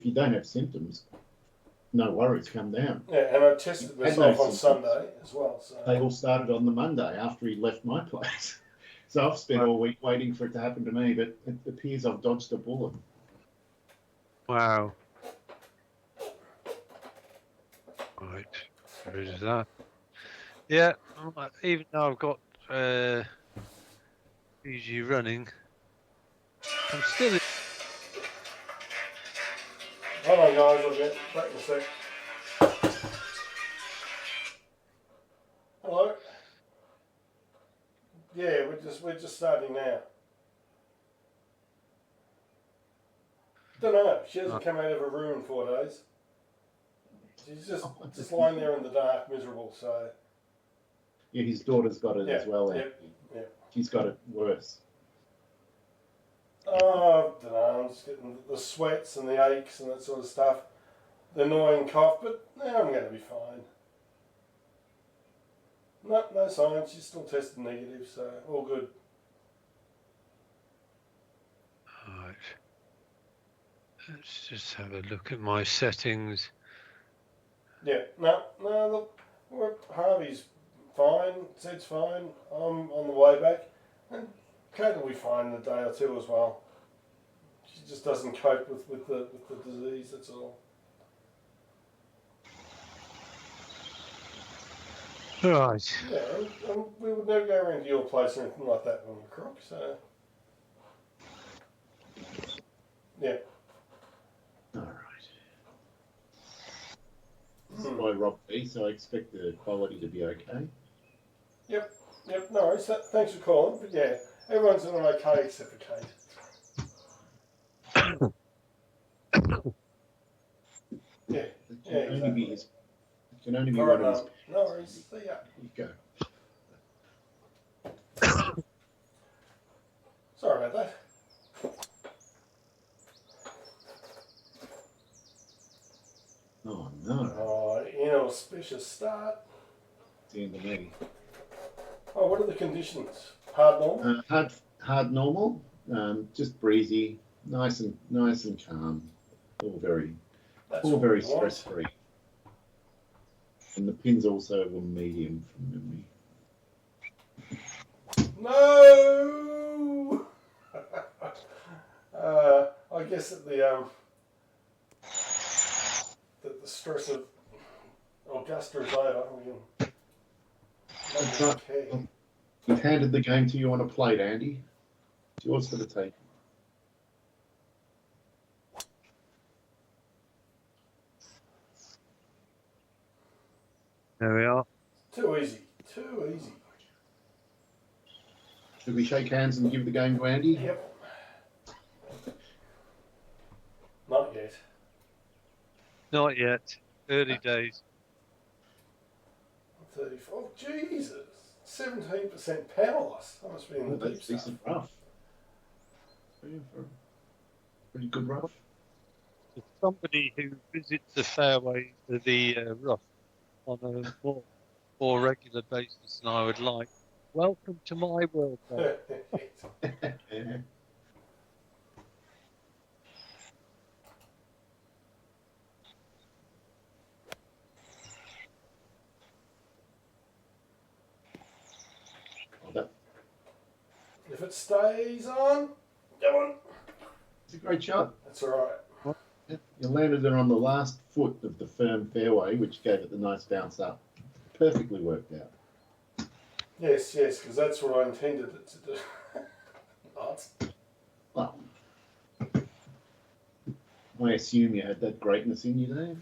you don't have symptoms, no worries, come down. Yeah, and I tested myself on Sunday as well. So they all started on the Monday after he left my place. So I've spent all week waiting for it to happen to me, but it appears I've dodged a bullet. Wow. Right, rid of that. Yeah, even though I've got easy running, I'm still. Hold on, guys. I'll get back in a sec. Hello. Yeah, we're just starting now. Don't know. She hasn't come out of her room in 4 days. She's just lying there in the dark, miserable. So. Yeah, his daughter's got it as well. Yep. She's got it worse. Oh, I don't know. I'm just getting the sweats and the aches and that sort of stuff. The annoying cough, but now I'm going to be fine. No signs. She's still tested negative, so all good. Right. Let's just have a look at my settings. Yeah, no, look, Harvey's fine, Zed's fine, I'm on the way back, and Kate will be fine in a day or two as well. She just doesn't cope with the disease, that's all. Right. Yeah, and we would never go around to your place or anything like that when we're crook, so. Yeah. All right. This is by Rob B, so I expect the quality to be okay. Yep, no worries. Thanks for calling, but yeah, everyone's doing okay except for Kate. Yeah, exactly. It can only be one of his. No worries. See ya. You go. Sorry about that. Oh no. Oh, inauspicious start. It's the end of me. Oh, what are the conditions? Hard normal? Hard normal. Just breezy, nice and calm. All very stress free. And the pins also were medium from memory. No. I guess that the stress of Augusta is over. We've handed the game to you on a plate, Andy. It's yours for the taking. There we are. Too easy. Should we shake hands and give the game to Andy? Yep. Not yet. Not yet. Early days. 34. Oh, Jesus. 17% power loss. I must be in the deep stuff. Decent rough. Pretty good rough. For somebody who visits the fairway, the rough, on a more regular basis than I would like, welcome to my world. If it stays on, go on. It's a great shot. That's all right. You landed it on the last foot of the firm fairway, which gave it the nice bounce up. Perfectly worked out. Yes, because that's what I intended it to do. Not. Well, I assume you had that greatness in you, Dave.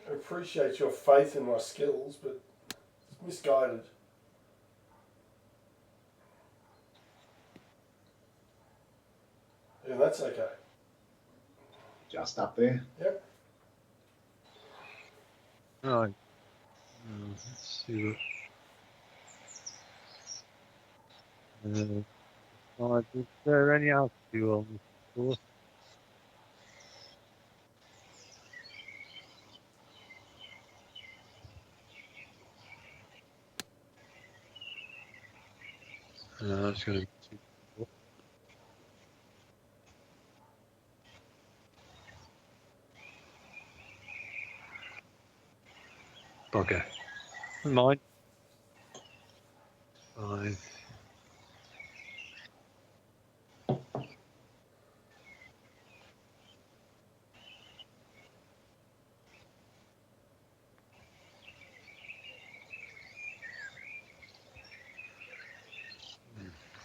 I appreciate your faith in my skills, but it's misguided. Yeah, that's okay. Just up there. Yep. Right. Let's see what. Is there any altitude on this course? That's going to be too cool. Bugger. Never mind. 5.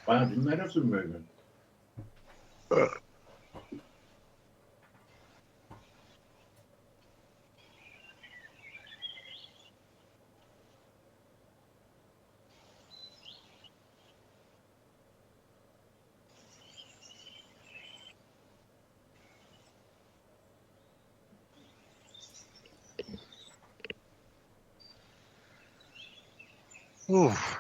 Wow, didn't that have some movement? Oof.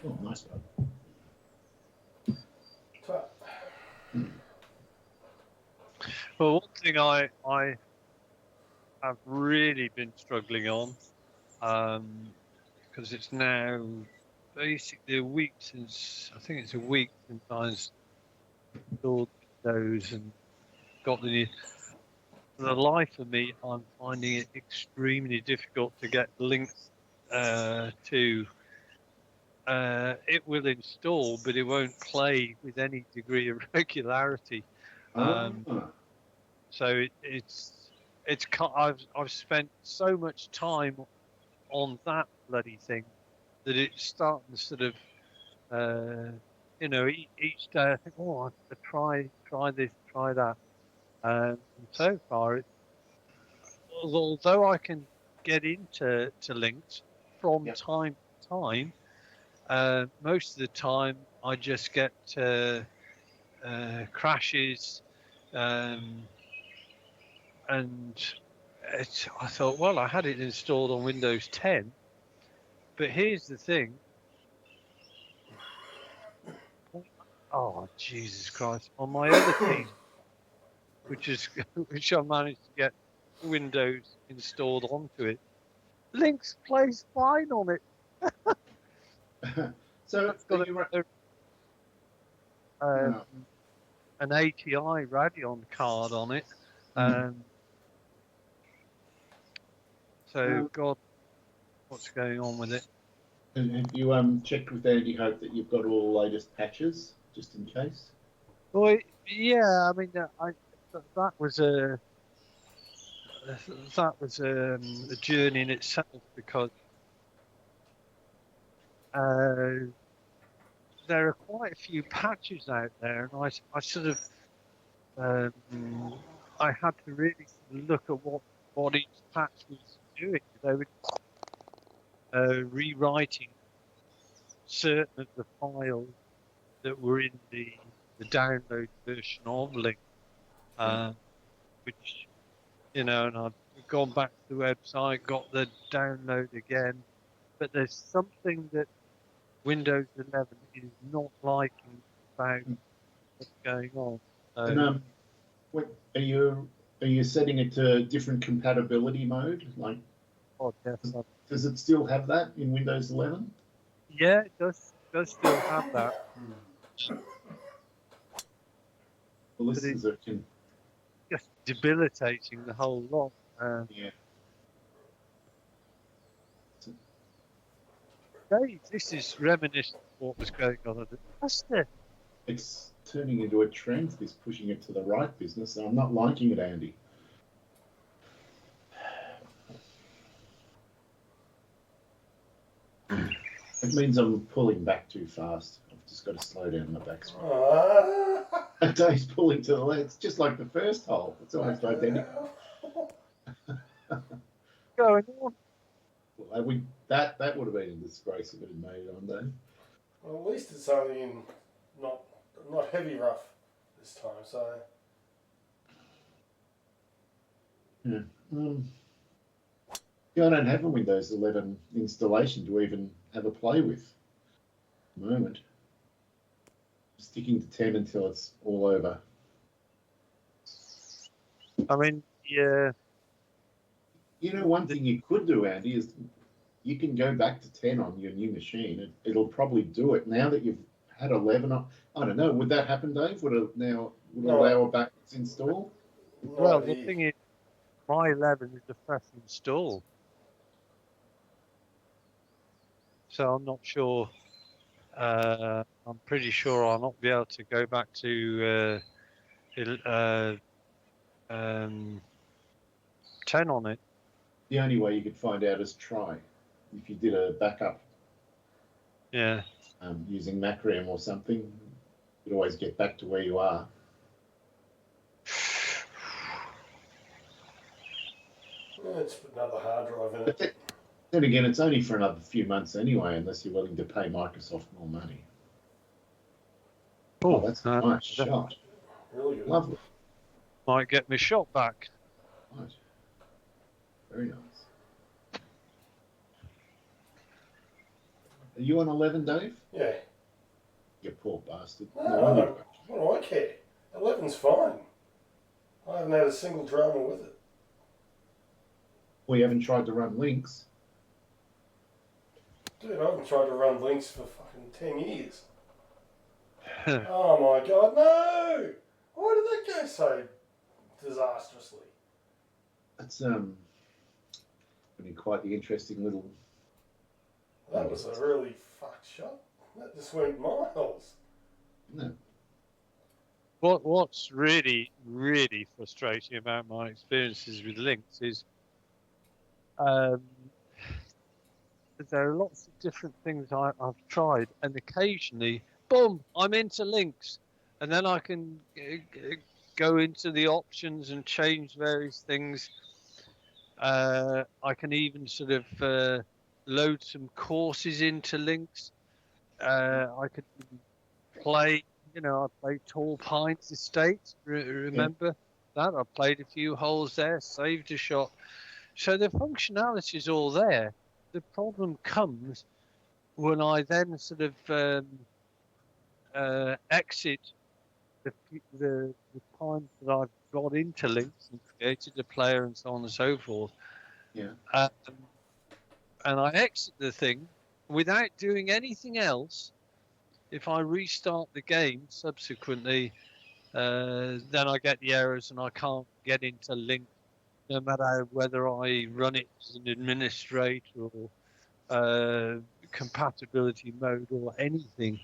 Oh, nice one. So, Well, one thing I have really been struggling on, because it's now basically a week since, I think it's a week since I installed Windows and got the new. For the life of me, I'm finding it extremely difficult to get links to. It will install, but it won't play with any degree of regularity. Um, so I've spent so much time on that bloody thing that it's starting to sort of each day I think, oh, I have to try this, try that. And so far, although I can get into links from Yep. time to time, most of the time I just get crashes, and I thought, well, I had it installed on Windows 10, but here's the thing. Oh, Jesus Christ! On my other PC, which I managed to get Windows installed onto it, Linux plays fine on it. So It's got you um, an ATI Radeon card on it. So, God, what's going on with it? have you checked with Andy Hope that you've got all the latest patches, just in case? Well, yeah, I mean, that was a a journey in itself, because there are quite a few patches out there, and I sort of I had to really look at what each patch was doing. They were rewriting certain of the files that were in the download version of Link, which, and I've gone back to the website, got the download again, but there's something that Windows 11 is not liking about what's going on. So, And what are you setting it to different compatibility mode? Like, does it still have that in Windows 11? yeah, it does still have that, Well, but this it's is just debilitating the whole lot. yeah. This is reminiscent of what was going on at the Master. It's turning into a trend, this pushing it to the right business, and I'm not liking it, Andy. It means I'm pulling back too fast. I've just got to slow down my backstroke. Dave's pulling to the left. It's just like the first hole. It's almost identical. Going on. Well, that would have been a disgrace if it had made it on, Dave. well, at least it's only in not heavy rough this time. So Yeah. Yeah, I don't have a Windows 11 installation to even have a play with at the moment. Sticking to 10 until it's all over. I mean, yeah. You know, one thing you could do, Andy, is you can go back to 10 on your new machine. It'll probably do it now that you've had 11 on. I don't know. Would that happen, Dave? Would No. allow a backwards install? No Well, the idea. thing is, my 11 is a fresh install, so I'm not sure. I'm pretty sure I'll not be able to go back to 10 on it. The only way you could find out is try. If you did a backup Yeah. using Macrium or something, you'd always get back to where you are. It's another hard drive in But it. then again, it's only for another few months anyway, unless you're willing to pay Microsoft more money. Oh, that's a nice shot. Really good. Lovely. Might get my shot back. Right. Very nice. Are you on 11, Dave? Yeah. You poor bastard. No, No wonder you- what do I care? 11's fine. I haven't had a single drama with it. Well, you haven't tried to run links. Dude, I haven't tried to run links for fucking 10 years. Oh my god, no! Why did that go so disastrously? That's been quite the interesting little. That was a really fucked shot. That just went miles. No. What's really, really frustrating about my experiences with links is there are lots of different things I've tried, and occasionally, boom, I'm into links, and then I can go into the options and change various things. I can even sort of load some courses into links. I could play, I played Tall Pines Estate. Remember that? I played a few holes there, saved a shot. So the functionality is all there. The problem comes when I then sort of exit the times that I've got into links and created a player and so on and so forth. Yeah. And I exit the thing without doing anything else. If I restart the game subsequently, then I get the errors and I can't get into link, no matter whether I run it as an administrator or compatibility mode or anything.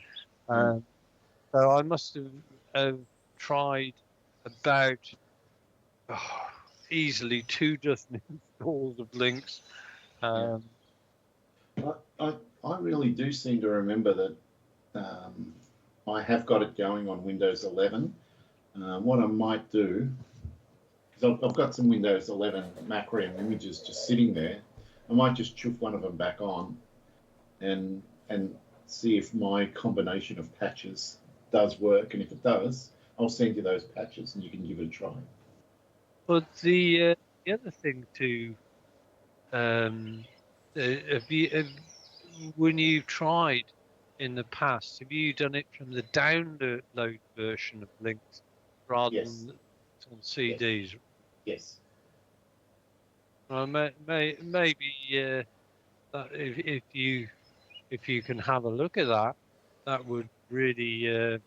So I must have tried about easily 24 installs of links. I really do seem to remember that I have got it going on Windows 11. What I might do, because I've got some Windows 11 Macrium images just sitting there, I might just chuff one of them back on and see if my combination of patches does work. And if it does, I'll send you those patches and you can give it a try. But the other thing to when you've tried in the past, have you done it from the download version of links rather than on CDs? Yes. Well, maybe that if you can have a look at that, that would really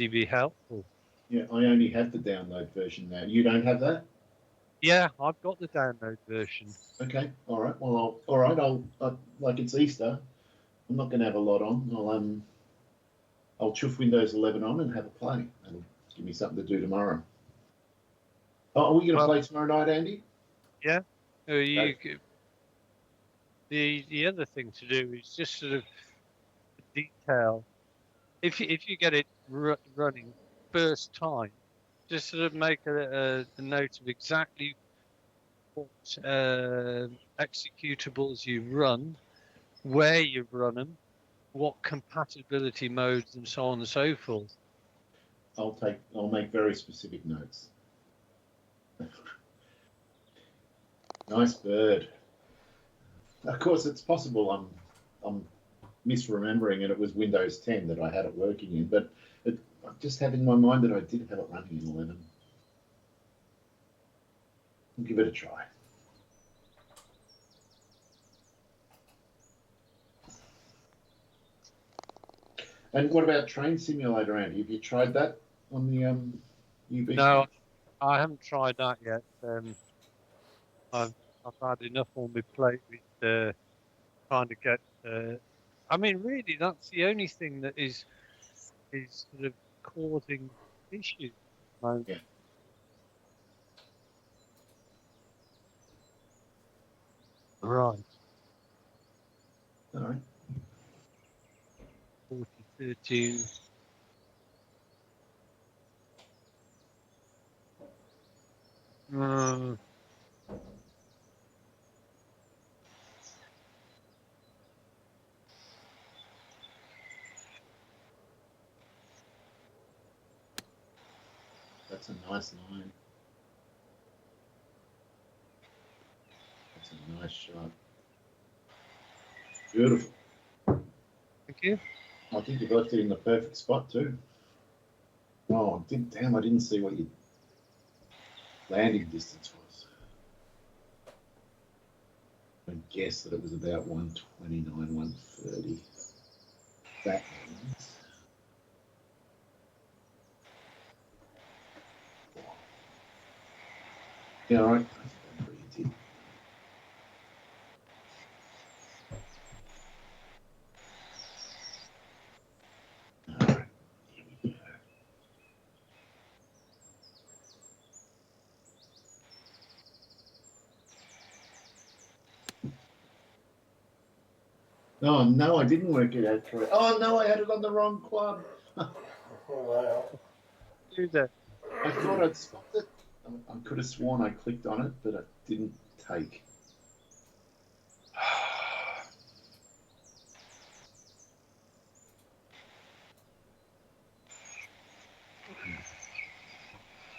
be helpful. Yeah, I only have the download version now. You don't have that? Yeah, I've got the download version. Okay, all right. Well, I'll like it's Easter. I'm not going to have a lot on. I'll chuff Windows 11 on and have a play. That'll give me something to do tomorrow. Oh, are we going to play tomorrow night, Andy? Yeah. The other thing to do is just sort of detail. If you get it running first time, just sort of make a note of exactly what executables you run, where you run them, what compatibility modes, and so on and so forth. I'll make very specific notes. Nice bird. Of course, it's possible I'm misremembering and it was Windows 10 that I had it working in, but I just have in my mind that I did have it running in 11. I'll give it a try. And what about Train Simulator, Andy? Have you tried that on the UB? No, I haven't tried that yet. I've had enough on my plate with trying to get. I mean, really, that's the only thing that is sort of causing issues. Like, Yeah. right, All right. 4013. Mm, That's a nice line. That's a nice shot. Beautiful. thank you. I think you've left it in the perfect spot too. Oh, damn! I didn't see what your landing distance was. I guess that it was about 129, 130. That means. Yeah, all right. That's pretty easy. All right. Here we go. Oh no, I didn't work it out correct. Oh no, I had it on the wrong club. Oh, wow. Do that. I thought I'd spotted it. I could have sworn I clicked on it, but it didn't take.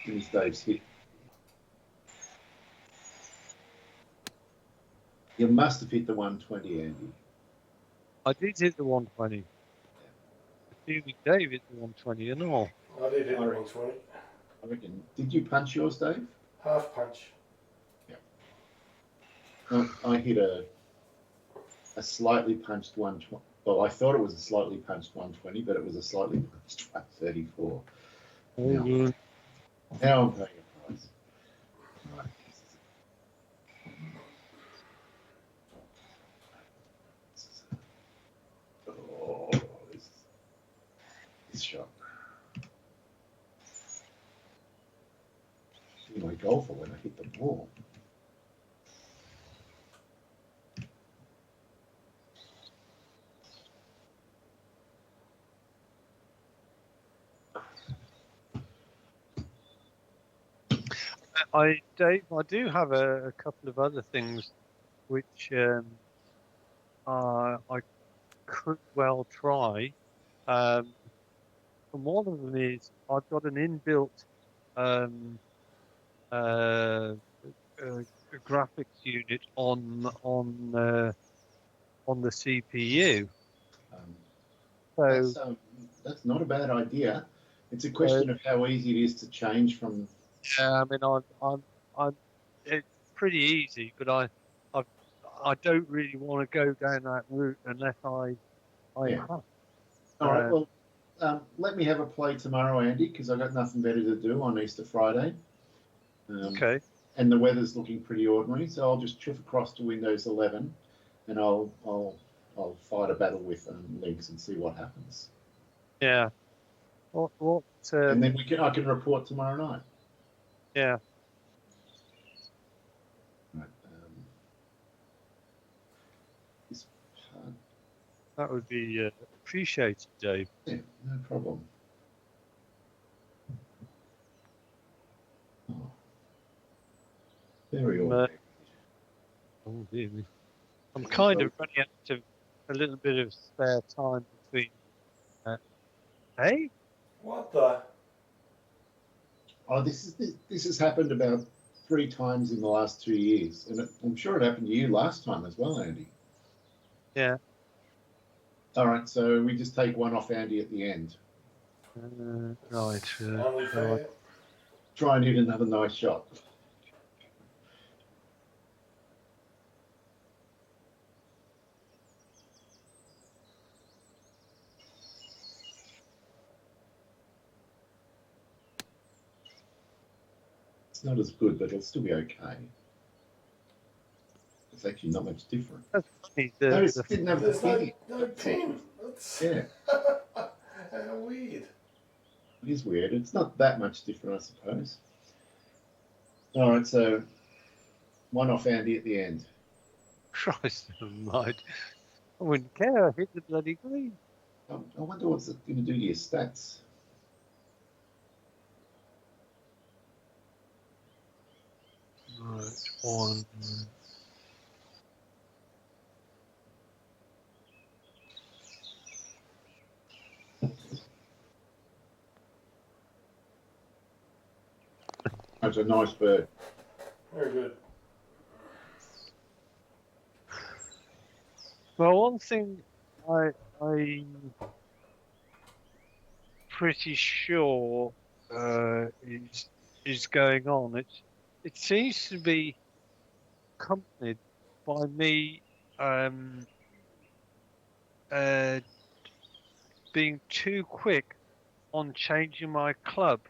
Here's Dave's hit. You must have hit the 120, Andy. I did hit the 120. Assuming Dave hit the 120 and all. I did hit All the right. 120. I reckon. Did you punch yours, Dave? Half punch. I hit a slightly punched 120. Well, I thought it was a slightly punched 120, but it was a slightly punched 134. Oh, Now I'm paying a price. Right. Oh, this shot. See my golfer when I hit the ball. Dave, I do have a couple of other things which I could well try. And one of them is I've got an inbuilt um, uh, graphics unit on the CPU. Um, So that's not a bad idea. It's a uh, question of how easy it is to change from. yeah, I mean I'm it's pretty easy, but I I don't really want to go down that route unless I Yeah. have. All right. Well, let me have a play tomorrow, Andy, because I've got nothing better to do on Easter Friday. Okay. And the weather's looking pretty ordinary, so I'll just trip across to Windows 11, and I'll fight a battle with Linux and see what happens. Yeah. What And then I can report tomorrow night. yeah. Right. This part. That would be appreciated, Dave. Yeah, no problem. Oh, very ordinary. Oh dear me. I'm kind of running out of a little bit of spare time between. Hey? What the? Oh, this has happened about 3 times in the last 2 years, and I'm sure it happened to you last time as well, Andy. Yeah. All right, so we just take one off Andy at the end. Right. Only fair. Try and hit another nice shot. It's not as good, but it'll still be okay. It's actually not much different. That's funny. Notice it didn't have the There's pin. no pin. That's Yeah, how weird. it is weird. It's not that much different, I suppose. All right, so one off Andy at the end. Christ almighty. I wouldn't care. I hit the bloody green. I wonder what's it going to do to your stats. Right, one. That's a nice bird. Very good. Well, one thing I'm pretty sure is going on. It seems to be accompanied by me uh, being too quick on changing my club.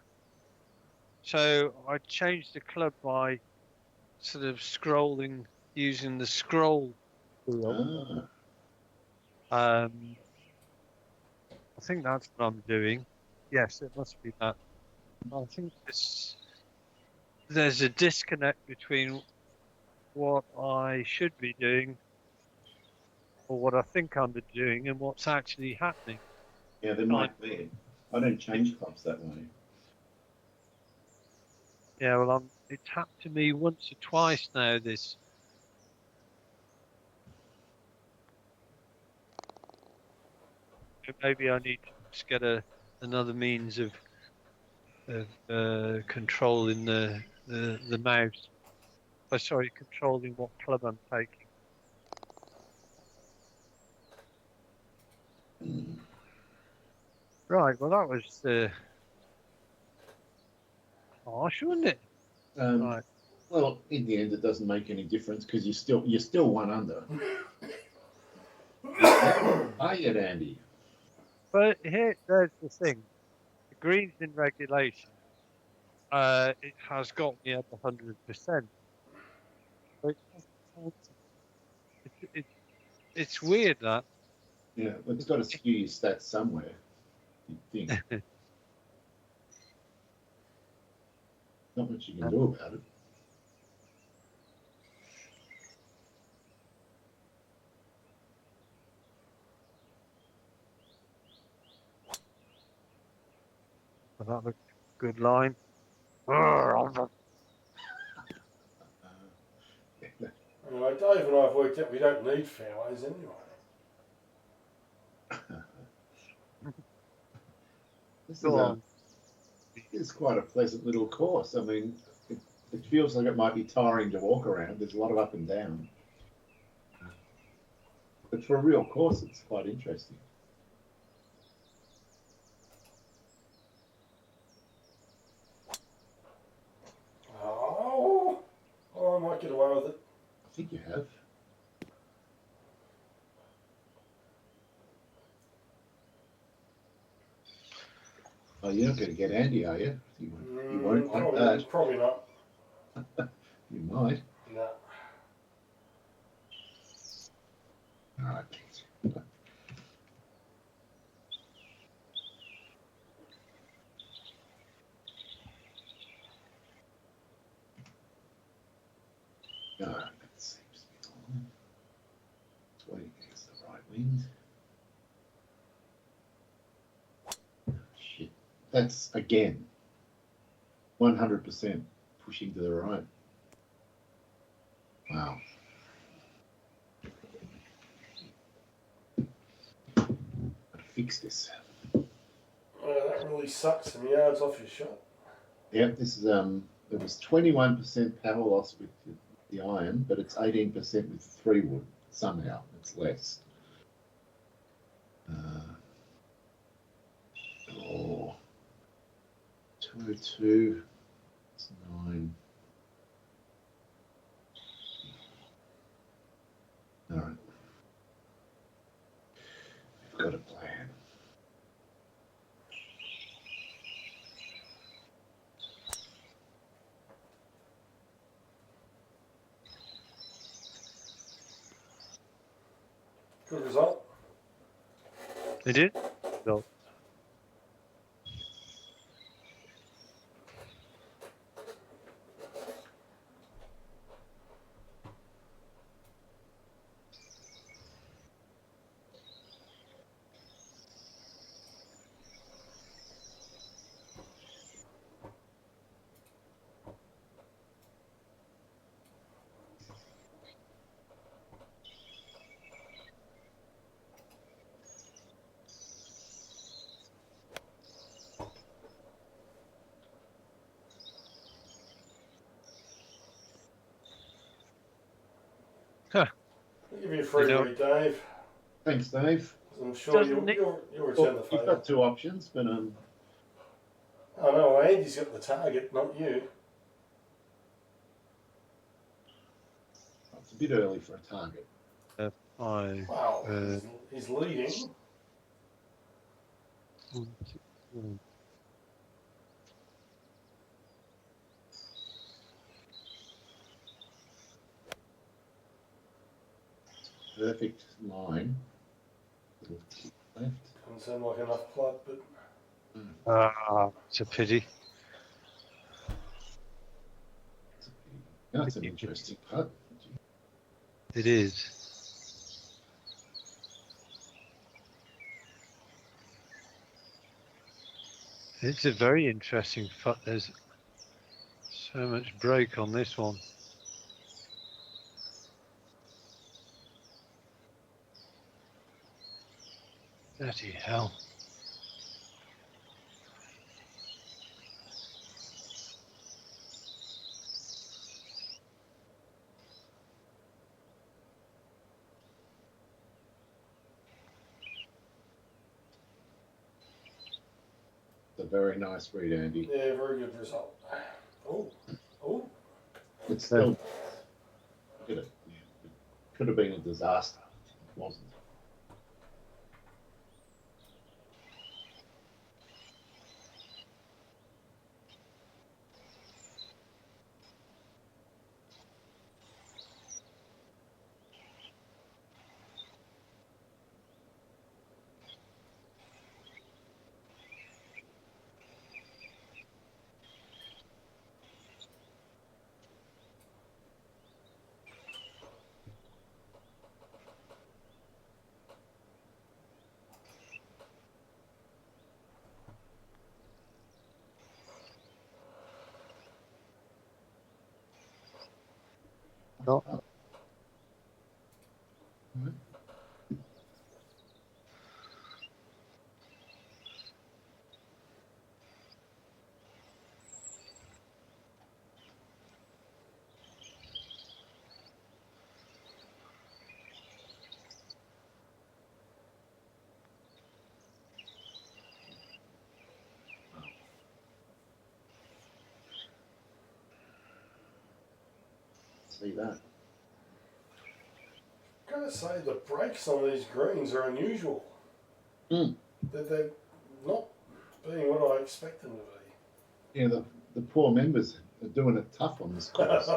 So I changed the club by sort of scrolling using the scroll wheel. Ah, I think that's what I'm doing. Yes, it must be that. I think there's a disconnect between what I should be doing or what I think I'm doing and what's actually happening. yeah, there might be. I don't change clubs that way. Yeah, well, it's happened to me once or twice now. This. So maybe I need to just get another means of controlling the mouse. Oh, sorry, controlling what club I'm taking. Right. Well, that was harsh, wasn't it? Right. Well, in the end, it doesn't make any difference because you're still one under. Are you, Andy? But there's the thing. The greens in regulation. It has got me up 100%. But it's weird that. Yeah, well, it's got to skew your stats somewhere. You'd think. Not much you can do about it. Well, that looks a good line. Anyway, Dave and I have worked out we don't need fairways anyway. Go This is quite a pleasant little course. I mean, it feels like it might be tiring to walk around. There's a lot of up and down. But for a real course, it's quite interesting. Oh, I might get away with it. I think you have. Oh, you're not going to get Andy, are you? You won't want that. Probably not. You might. No. All right. No, that seems to be on. It's waiting against the right wind. Oh, shit. That's again 100% pushing to the right. Wow. Gotta fix this. That really sucks some yards off your shot. Yep, this is it was 21% power loss with the iron, but it's 18% with 3-wood. Somehow it's less. Oh, 202. It's 9. All right. We've got a plan. Good result. They did. So, huh, I'll give you a free know, read, Dave. Thanks, Dave. I'm sure doesn't need. you'll return the You've favour. got two options, but Oh no, well, Andy's got the target, not you. it's a bit early for a target. Five. Wow, he's leading. 1, 2, 3. Perfect line. Little kick left. Doesn't sound like enough club, but It's a pity. That's an interesting putt. It is. It's a very interesting putt. There's so much break on this one. Bloody hell. It's a very nice read, Andy. yeah, very good result. Oh, It's still. Look at it. Yeah, it could have been a disaster. It wasn't. No. See that? gotta say the breaks on these greens are unusual. Mm. They're not being what I expect them to be. Yeah, the poor members are doing it tough on this course.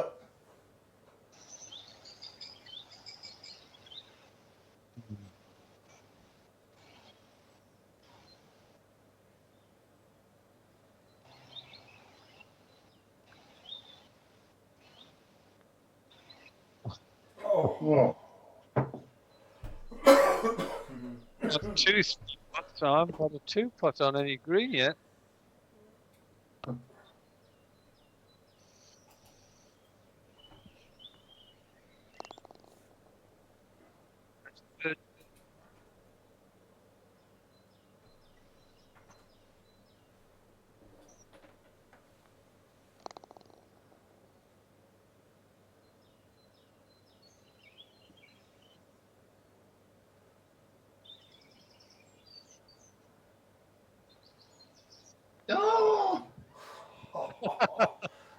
Oh. Two putts. I haven't got a two putt on any green yet. Oh!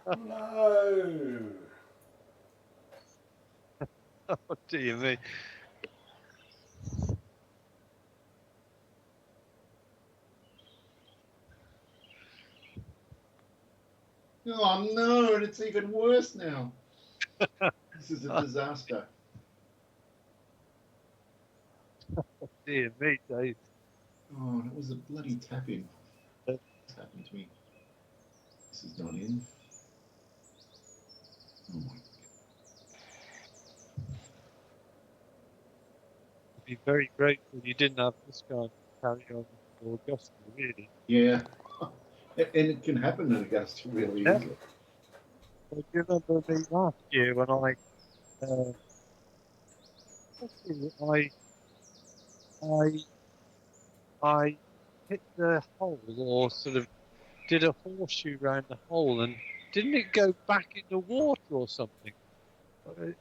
No. Oh dear me. Oh no, it's even worse now. This is a disaster. dear me, Dave. Oh, it was a bloody tap in. What's happened to me? This is not in. Oh my. I'd be very grateful you didn't have this guy to carry on for Augusta, really. Yeah. And it can happen in Augusta really Yeah. easily. Do you remember me last year when I I hit the hole or sort of did a horseshoe round the hole and didn't it go back in the water or something?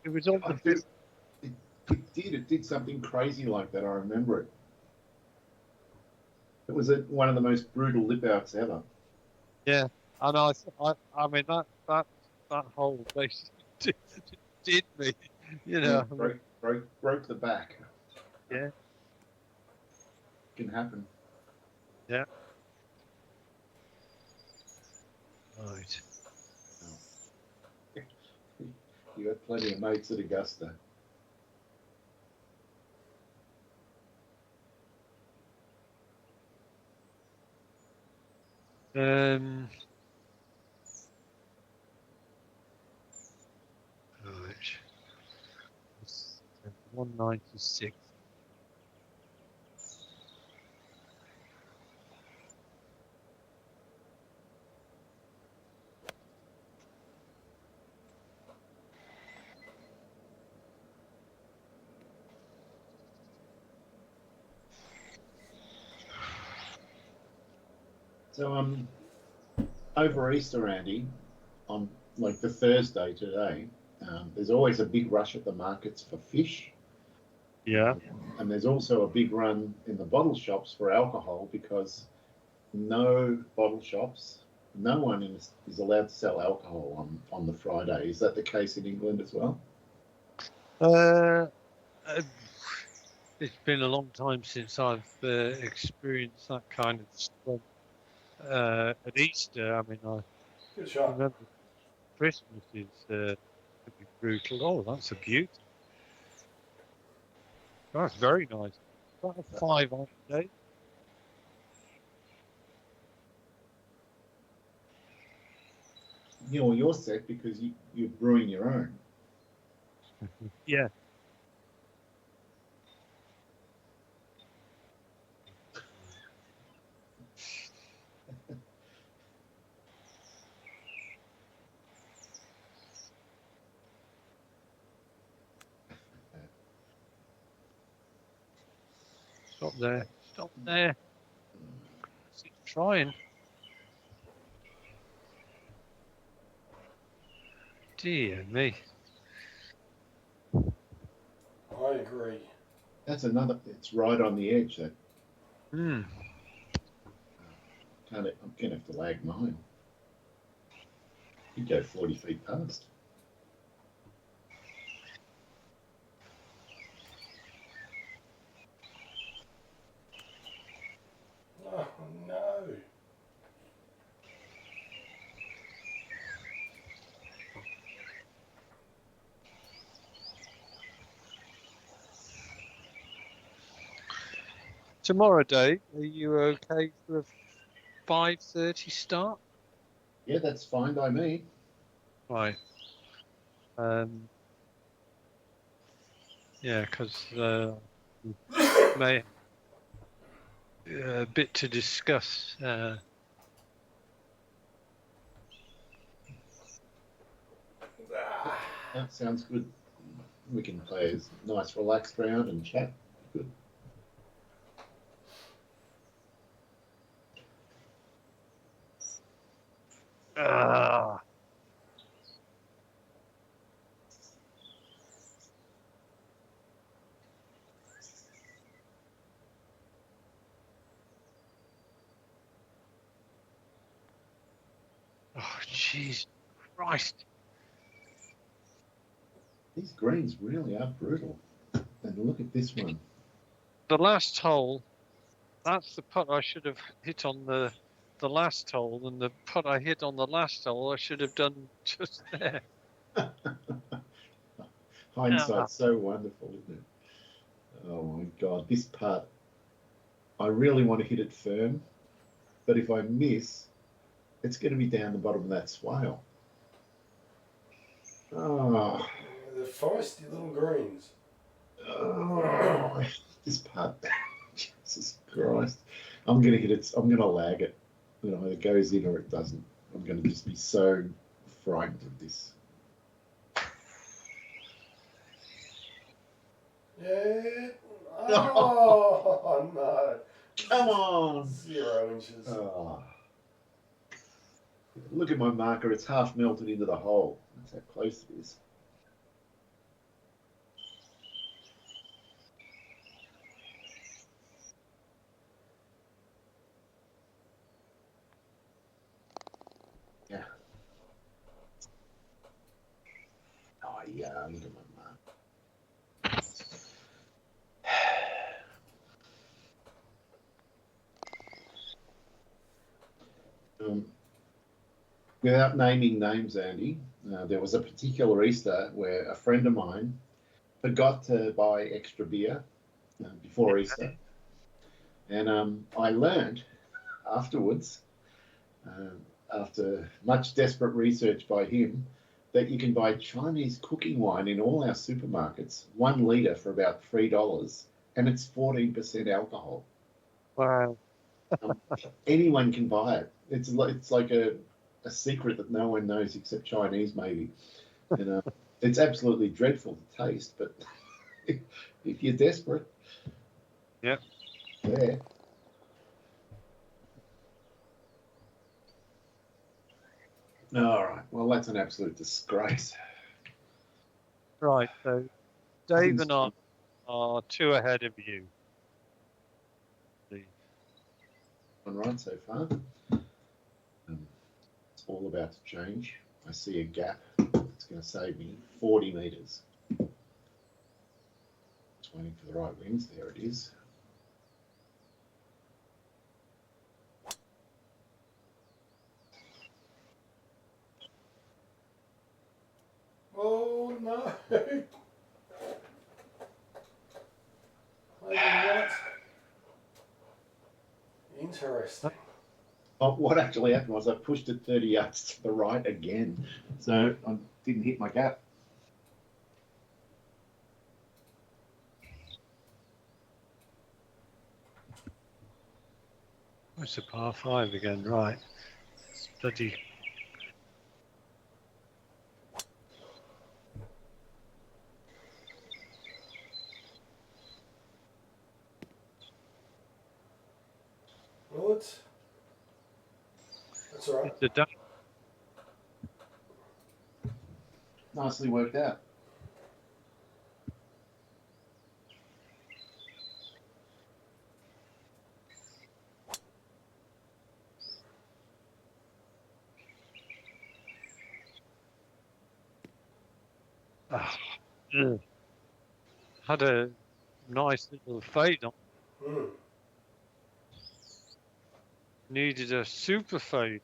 It was on I the do. It did. It did something crazy like that. I remember it. It was one of the most brutal lip outs ever. yeah, and I mean that hole basically did me, you Yeah, know. I mean, broke the back. yeah, Can happen. yeah. Right. Oh. You had plenty of mates at Augusta. Um. Right. 196. So over Easter, Andy, on like the Thursday today, there's always a big rush at the markets for fish. Yeah. And there's also a big run in the bottle shops for alcohol because no bottle shops, no one is allowed to sell alcohol on the Friday. Is that the case in England as well? Uh, uh, it's been a long time since I've experienced that kind of stuff. At Easter, I mean, I Good shot. remember Christmas is could be brutal. Oh, that's a beauty. That's very nice. About a 5 on day. You're set because you're brewing your own. Yeah. Stop there. Stop there. Keep trying. Dear me. I agree. That's another. It's right on the edge. That Hmm. can't. I'm gonna have to lag mine. You go 40 feet past. Oh no. Tomorrow, Dave, are you okay for a 5:30 start? Yeah, that's fine by me. Right. Yeah, because we may a bit to discuss. That sounds good. We can play a nice relaxed round and chat. Good. Ah, oh, jeez, Christ! These greens really are brutal. And look at this one. The last hole. That's the putt I should have hit on the last hole, and the putt I hit on the last hole I should have done just there. Ah, Hindsight's so wonderful, isn't it? Oh my God, this putt. I really want to hit it firm, but if I miss, it's going to be down the bottom of that swale. Oh, The feisty little greens. oh this part, Jesus Christ. I'm going to hit it, I'm going to lag it. You know, it goes in or it doesn't. I'm going to just be so frightened of this. Yeah. Oh, no. Come on. 0 inches. Oh. Look at my marker, it's half melted into the hole. That's how close it is. Yeah. Oh, yeah, look at my marker. Without naming names, Andy, there was a particular Easter where a friend of mine forgot to buy extra beer before Easter. And I learned afterwards, after much desperate research by him, that you can buy Chinese cooking wine in all our supermarkets, 1 litre for about $3, and it's 14% alcohol. Wow. Anyone can buy it. It's like a secret that no one knows except Chinese, maybe. And it's absolutely dreadful to taste, but if you're desperate, Yep. there. All right. Well, that's an absolute disgrace. Right. So Dave and I are 2 ahead of you. One right so far. It's all about to change. I see a gap that's going to save me 40 metres. Just waiting for the right winds. There it is. Oh, no. Maybe not. Interesting. Oh, what actually happened was I pushed it 30 yards to the right again, so I didn't hit my gap. It's a par 5 again, right? Bloody. Well, that's all right. It's a duck. Nicely worked out. Had a nice little fade on. Mm. Needed a super fade.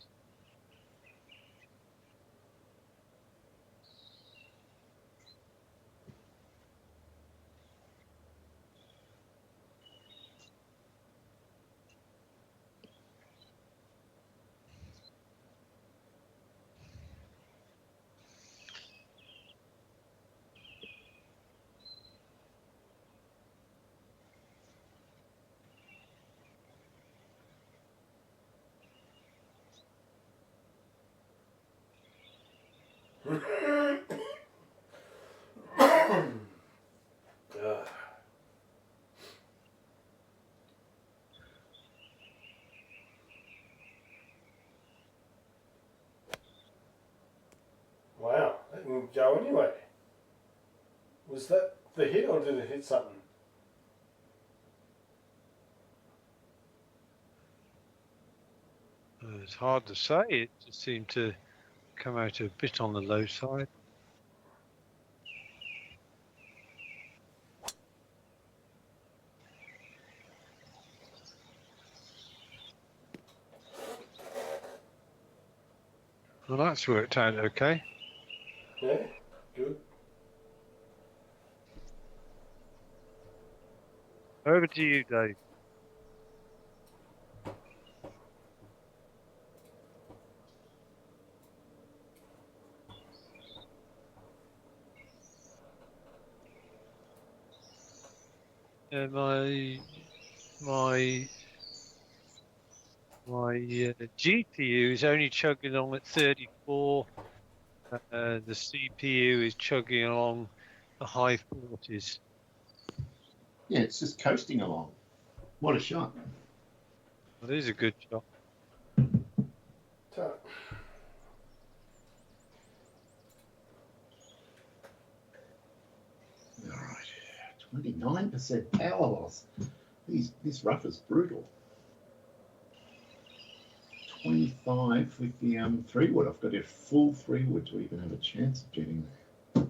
Wow, that didn't go anyway. Was that the hit or did it hit something? It's hard to say. It just seemed to come out a bit on the low side. Well, that's worked out okay. Yeah, good. Over to you, Dave. my GPU is only chugging along at 34. The CPU is chugging along the high 40s. Yeah, it's just coasting along. What a shot. That is a good shot. So, All right, 29% power loss. This rough is brutal. 25 with the 3-wood. I've got a full 3-wood to even have a chance of getting there.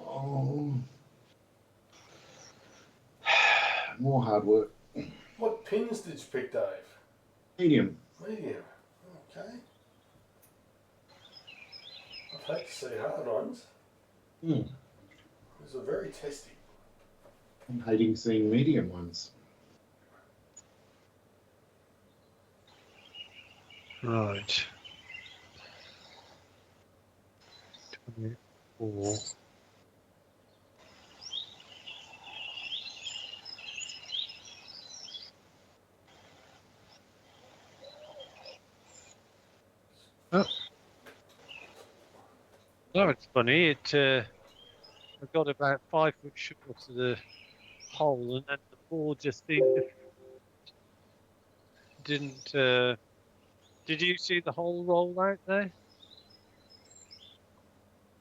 Oh, more hard work. what pins did you pick, Dave? Medium. Medium. Okay. I'd hate to see hard ones. Mm. These are very testy. I'm hating seeing medium ones. Right. 24. Oh, it's funny. I got about 5 foot short of the hole, and then the ball just didn't. Did you see the hole roll out there?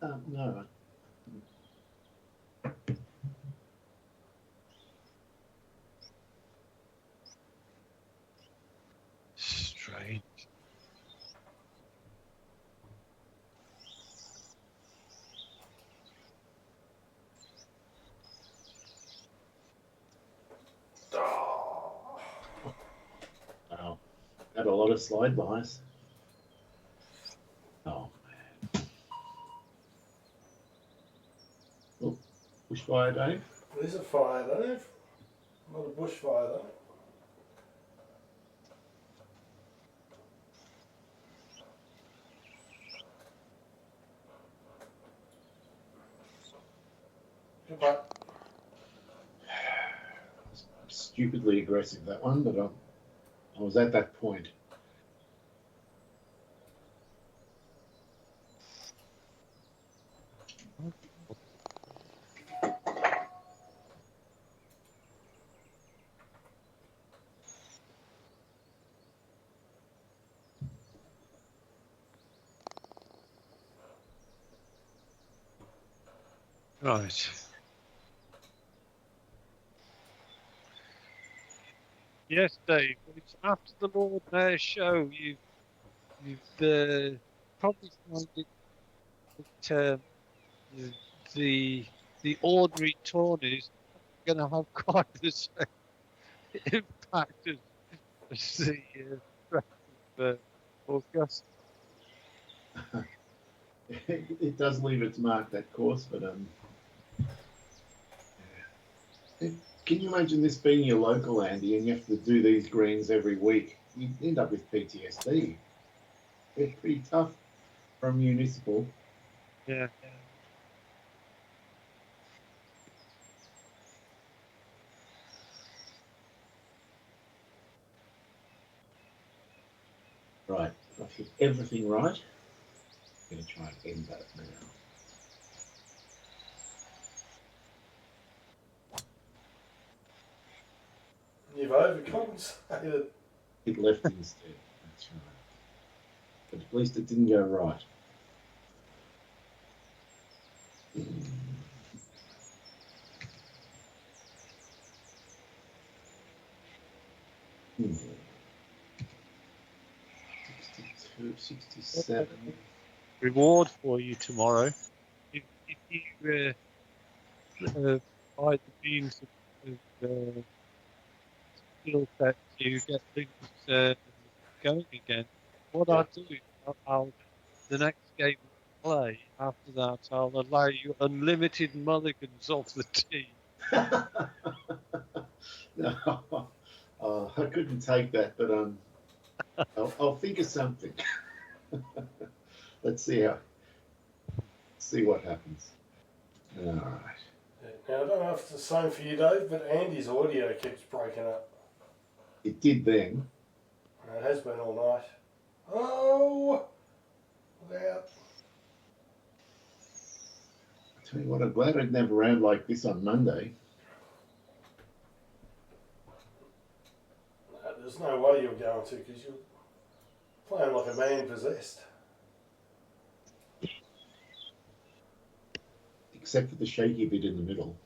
No. Strange. Oh. Wow. Had a lot of slide lies. Oh, man. Oh, bushfire, Dave. There's a fire, Dave. Not a bushfire, though. Good putt. Stupidly aggressive, that one, but I was at that point. Right. Yes, Dave. It's after the Lord Mayor show. You've probably found it that the ordinary tourneys going to have quite the same impact as the rest of Augusta. It does leave its mark, that course, but can you imagine this being your local, Andy, and you have to do these greens every week? You end up with PTSD. They're pretty tough from municipal. Yeah. Right, I've hit everything right. I'm going to try and end that now. You've overcompensated. It left instead. That's right. But at least it didn't go right. Hmm. 62, 67. Reward for you tomorrow. If you buy the means of skill set to get things going again, what Yeah. I'll do is I'll the next game we play after that I'll allow you unlimited mulligans off the tee. No, I couldn't take that, but I'll think of something. Let's see what happens. All right. Now, I don't know if it's the same for you, Dave, but Andy's audio keeps breaking up. It did then. It has been all night. Oh! Look out. I tell you what, I'm glad I didn't have a round like this on Monday. No, there's no way you're going to because you're playing like a man possessed. Except for the shaky bit in the middle.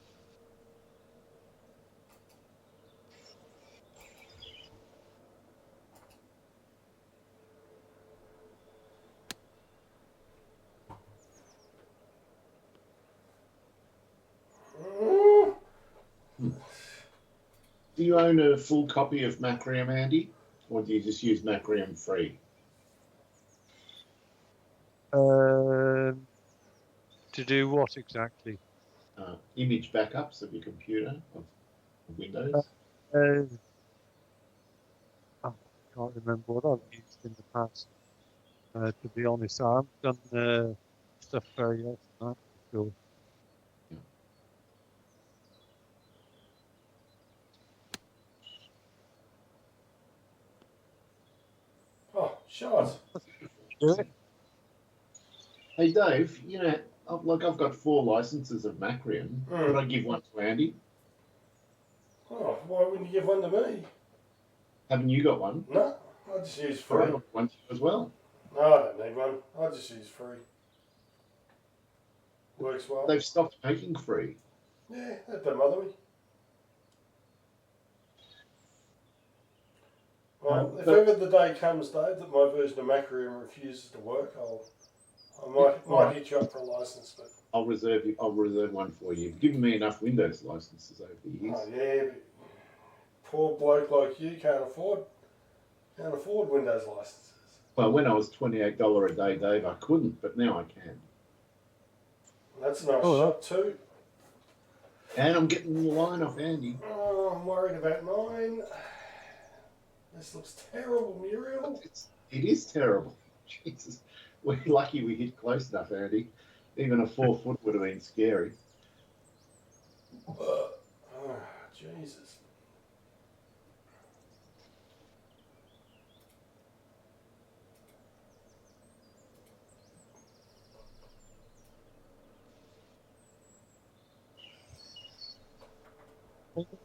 Do you own a full copy of Macrium, Andy? Or do you just use Macrium free? To do what exactly? Image backups of your computer, of Windows? I can't remember what I've used in the past. To be honest, I haven't done stuff very often. That's for sure. Yeah. Oh, shot. Do it. Hey Dave, you know, I've got 4 licenses of Macrium. Could I give one to Andy? Oh, why wouldn't you give one to me? Haven't you got one? No, I just use All free. right, one to you as well. No, I don't need one. I just use free. Works well. They've stopped making free. Yeah, that don't bother me. Well, if ever the day comes, Dave, that my version of Macrium refuses to work, I might hit you up for a license. But I'll reserve one for you. You've given me enough Windows licenses over the years. oh yeah, but poor bloke like you can't afford Windows licenses. Well, when I was $28 a day, Dave, I couldn't, but now I can. That's a nice shot too. And I'm getting the line off Andy. Oh, I'm worried about mine. This looks terrible, Muriel. It is terrible. Jesus. We're lucky we hit close enough, Andy. Even a 4-foot would have been scary. Oh, Jesus.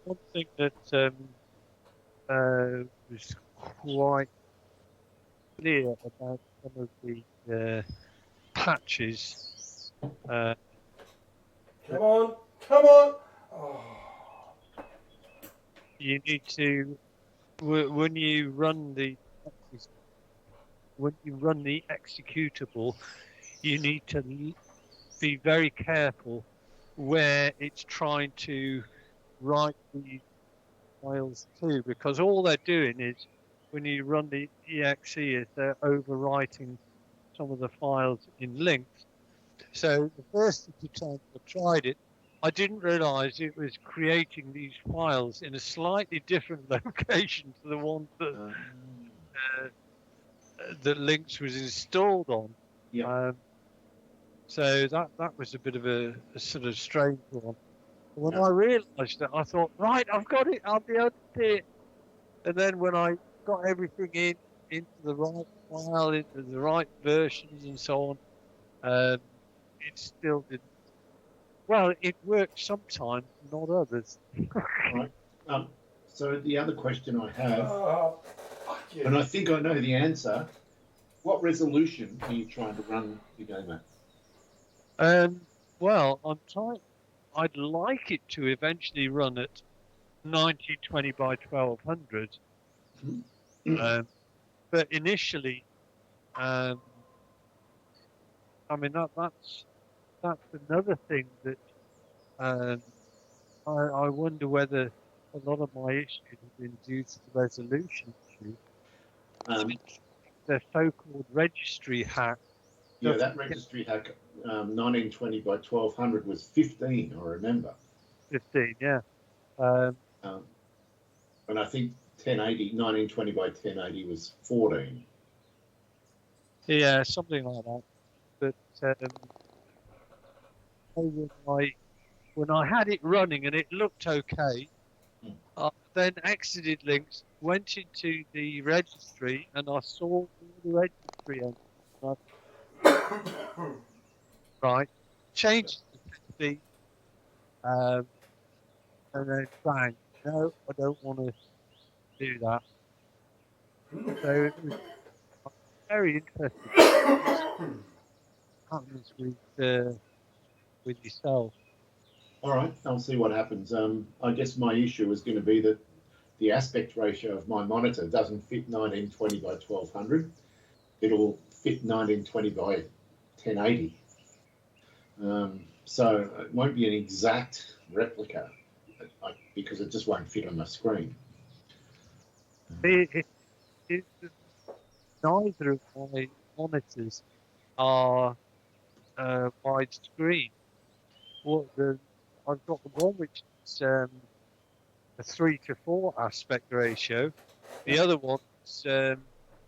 One thing that was quite clear about some of the patches. Come on. Oh. You need to when you run the executable, you need to be very careful where it's trying to write the files to, because all they're doing is when you run the exe is they're overwriting some of the files in links. So the first time I tried it, I didn't realize it was creating these files in a slightly different location to the one that Linux was installed on. Yeah. So that was a bit of a sort of strange one. When I realised that, I thought, right, I've got it, I'll be able to do it. And then when I got everything into the right file, into the right versions and so on, it still didn't. Well, it worked sometimes, not others. Right. So the other question I have, Fuck you. and I think I know the answer, what resolution are you trying to run your game at? Well, I'd like it to eventually run at 1920 by 1200, But initially, I mean that's another thing that I wonder whether a lot of my issues have been due to the resolution issue. The so-called registry hack. Yeah, that registry hack, 1920 by 1200 was 15. I remember. 15, yeah. And I think 1920 by 1080 was 14. Yeah, something like that. But when I had it running and it looked okay, I then exited links, went into the registry, and I saw all the registry entries. Right, changed it to 15, and then bang. No, I don't want to do that. So it was very interesting. What happens with yourself? All right, I'll see what happens. I guess my issue is going to be that the aspect ratio of my monitor doesn't fit 1920 by 1200. It'll fit 1920 by 1080. So it won't be an exact replica because it just won't fit on my screen. It, neither of my monitors are widescreen. I've got the one which is a 3:4 aspect ratio. The other one's the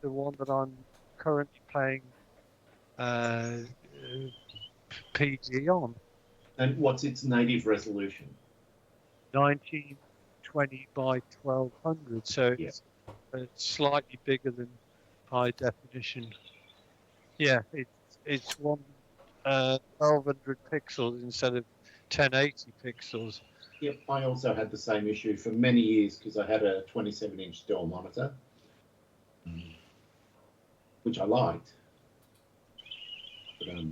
one that I'm currently playing PG on. And what's its native resolution? 1920 by 1200, so it's slightly bigger than high definition. Yeah, it's 1200 pixels instead of 1080 pixels. Yep, I also had the same issue for many years because I had a 27-inch Dell monitor, which I liked. But,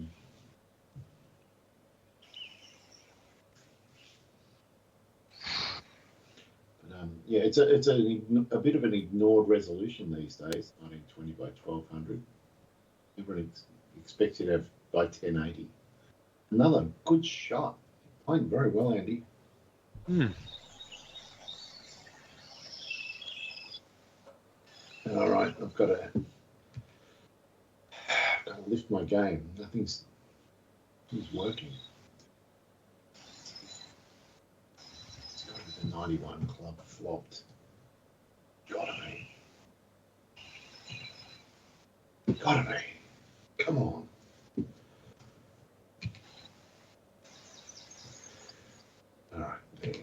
yeah, it's a bit of an ignored resolution these days, 1920 by 1200. Everyone expects you to have by 1080. Another good shot. Playing very well, Andy. All right, I've got to lift my game. Nothing's working. It's got to be the 91 club flopped. Gotta be. Come on. All right, there.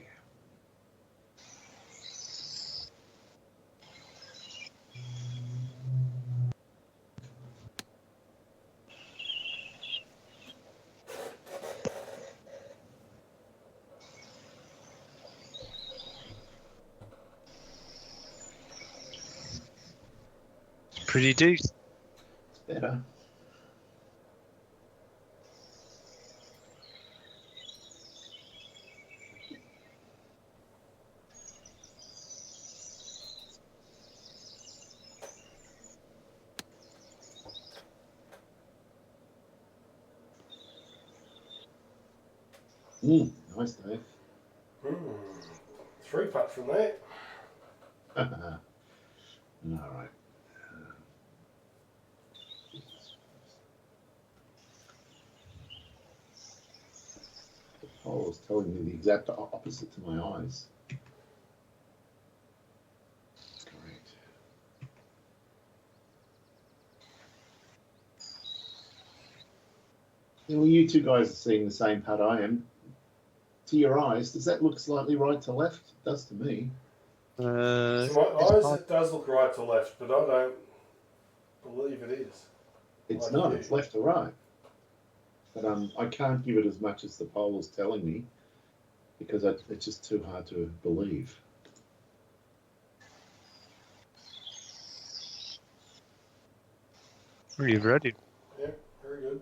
Pretty decent. It's better. Nice, Dave. 3-putt from there. All right. The poll is telling me the exact opposite to my eyes. Correct. Well, you two guys are seeing the same putt I am. To your eyes, does that look slightly right to left? It does to me. To my eyes, it does look right to left, but I don't believe it is. It's like not. you. It's left to right. But I can't give it as much as the poll is telling me because it's just too hard to believe. Are you ready? Yeah, very good.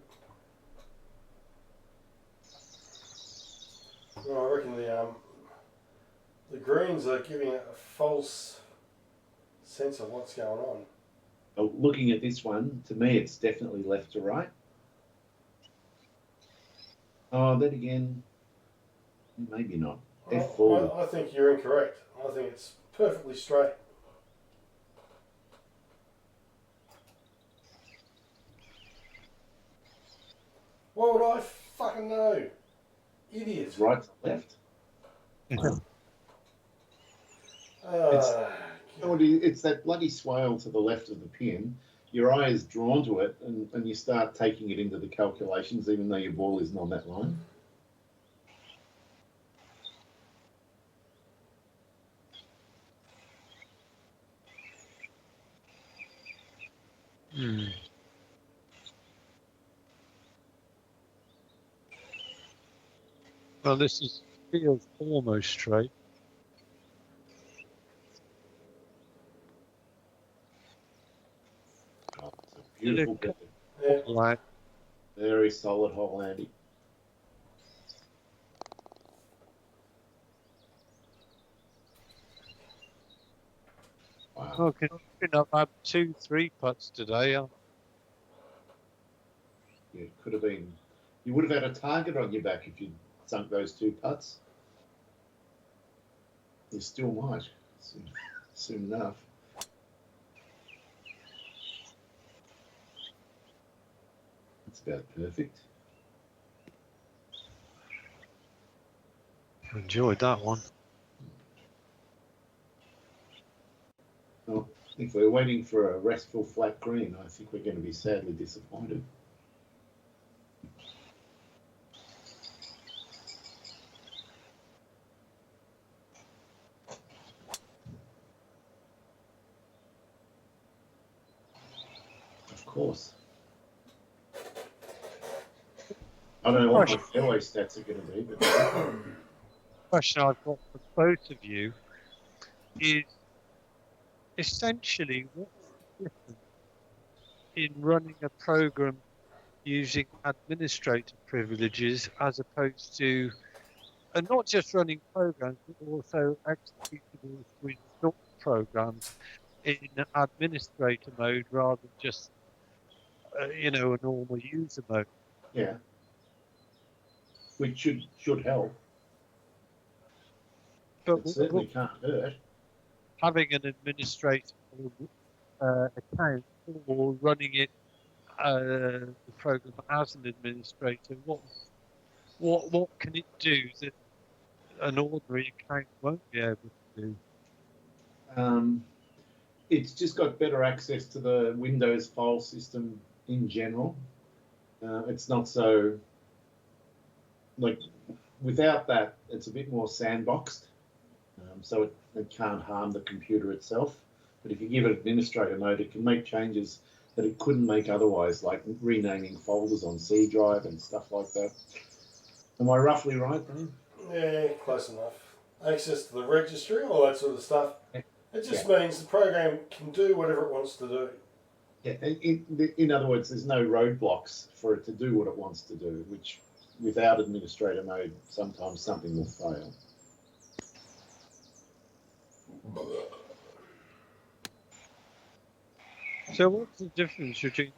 Well, I reckon the greens are giving it a false sense of what's going on. Oh, looking at this one, to me, it's definitely left to right. Oh, then again, maybe not. F4. I think you're incorrect. I think it's perfectly straight. What would I fucking know? Idiot. It's right to left. It's that bloody swale to the left of the pin. Your eye is drawn to it, and you start taking it into the calculations, even though your ball isn't on that line. Well, feels almost straight. Oh, it's a beautiful bit. Yeah. Very solid hole, Andy. Wow. Okay, I've had 2-3 putts today. Yeah, it could have been. You would have had a target on your back if you'd sunk those 2 putts. You still might, soon enough. That's about perfect. Enjoyed that one. Well, if we're waiting for a restful flat green, I think we're going to be sadly disappointed. Of course. I don't know what my fairway stats are going to be, but The question I've got for both of you is essentially what's the difference in running a program using administrator privileges as opposed to, and not just running programs, but also executables with short programs in administrator mode rather than just, a normal user mode. yeah, which should help. But It certainly can't hurt. having an administrator account or running it the program as an administrator, what can it do that an ordinary account won't be able to do? It's just got better access to the Windows file system in general. It's not so, like, without that, it's a bit more sandboxed. So it can't harm the computer itself. But if you give it administrator mode, it can make changes that it couldn't make otherwise, like renaming folders on C drive and stuff like that. Am I roughly right, Dan? Yeah, close enough. Access to the registry, all that sort of stuff. It just means the program can do whatever it wants to do. Yeah, in other words, there's no roadblocks for it to do what it wants to do, which without administrator mode, sometimes something will fail. So what's the difference between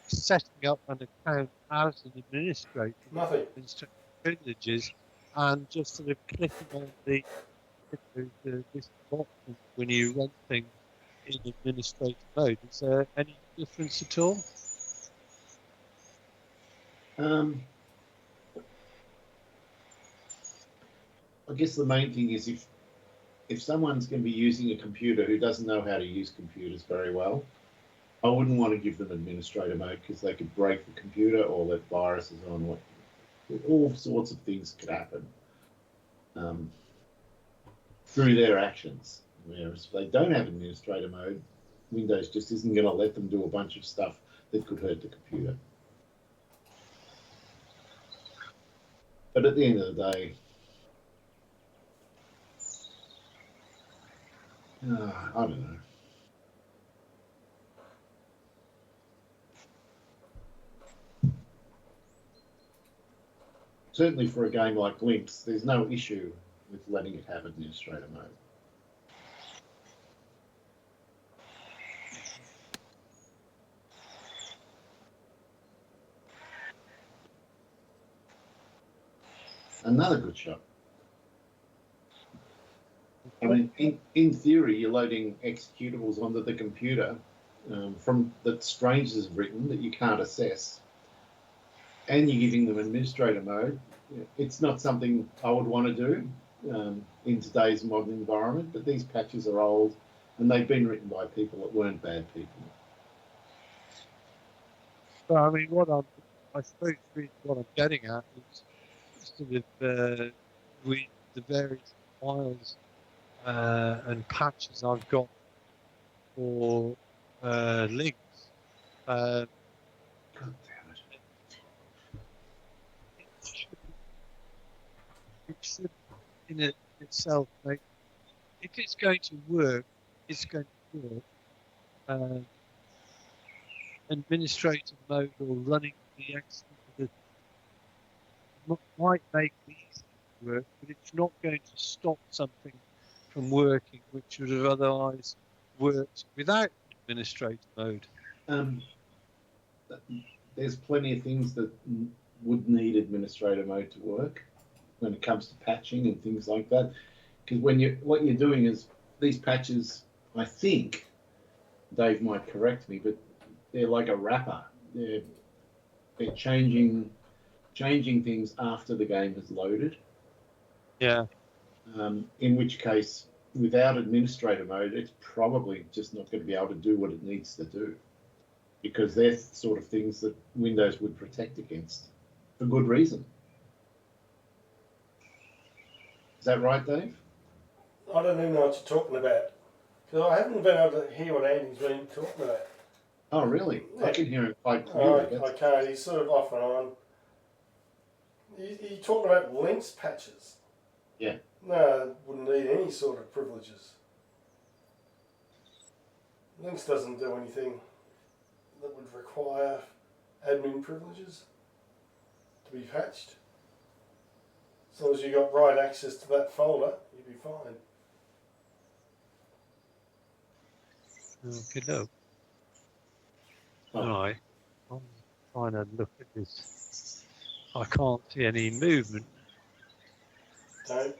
setting up an account as an administrator Nothing. with privileges and just sort of clicking on this option when you run things in administrator mode? Is there any difference at all? I guess the main thing is if someone's going to be using a computer who doesn't know how to use computers very well, I wouldn't want to give them administrator mode because they could break the computer or let viruses on. All sorts of things could happen through their actions. Whereas if they don't have administrator mode, Windows just isn't going to let them do a bunch of stuff that could hurt the computer. But at the end of the day, I don't know. Certainly for a game like Lynx, there's no issue with letting it have administrator mode. Another good shot. I mean, in theory, you're loading executables onto the computer from that strangers have written that you can't assess, and you're giving them administrator mode. It's not something I would want to do in today's modern environment, but these patches are old, and they've been written by people that weren't bad people. So, I mean, I suppose really what I'm getting at is sort of with the various files and patches I've got for links. God damn it. It should in itself make, if it's going to work, it's going to work. Administrative mode or running the executable might make it easy to work, but it's not going to stop something from working which would have otherwise worked without administrator mode. There's plenty of things that would need administrator mode to work when it comes to patching and things like that. Because what you're doing is these patches, I think, Dave might correct me, but they're like a wrapper. They're changing things after the game has loaded. Yeah. In which case, without administrator mode, it's probably just not going to be able to do what it needs to do, because they're sort of things that Windows would protect against for good reason. Is that right, Dave? I don't even know what you're talking about, because I haven't been able to hear what Andy's been talking about. Oh, really? Yeah. I can hear it quite clearly. I can't. He's sort of off and on. You talking about links patches? Yeah. No, wouldn't need any sort of privileges. Links doesn't do anything that would require admin privileges to be patched. As long as you got right access to that folder, you'd be fine. Okay, no. Oh. Right. I'm trying to look at this. I can't see any movement. Don't.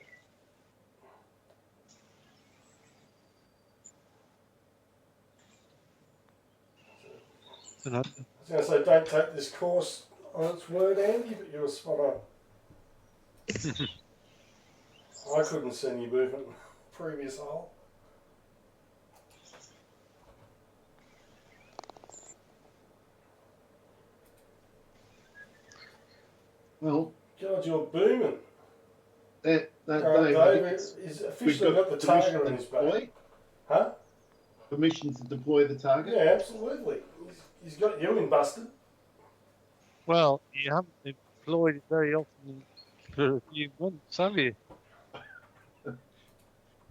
And I was going to say, don't take this course on its word, Andy, but you were spot on. I couldn't see any movement in the previous hole. Well, God, you're booming. Dave, He's officially got the target on his back. Huh? Permission to deploy the target? Yeah, absolutely. He's got you in busted. well, you haven't employed it very often for a few months, have you?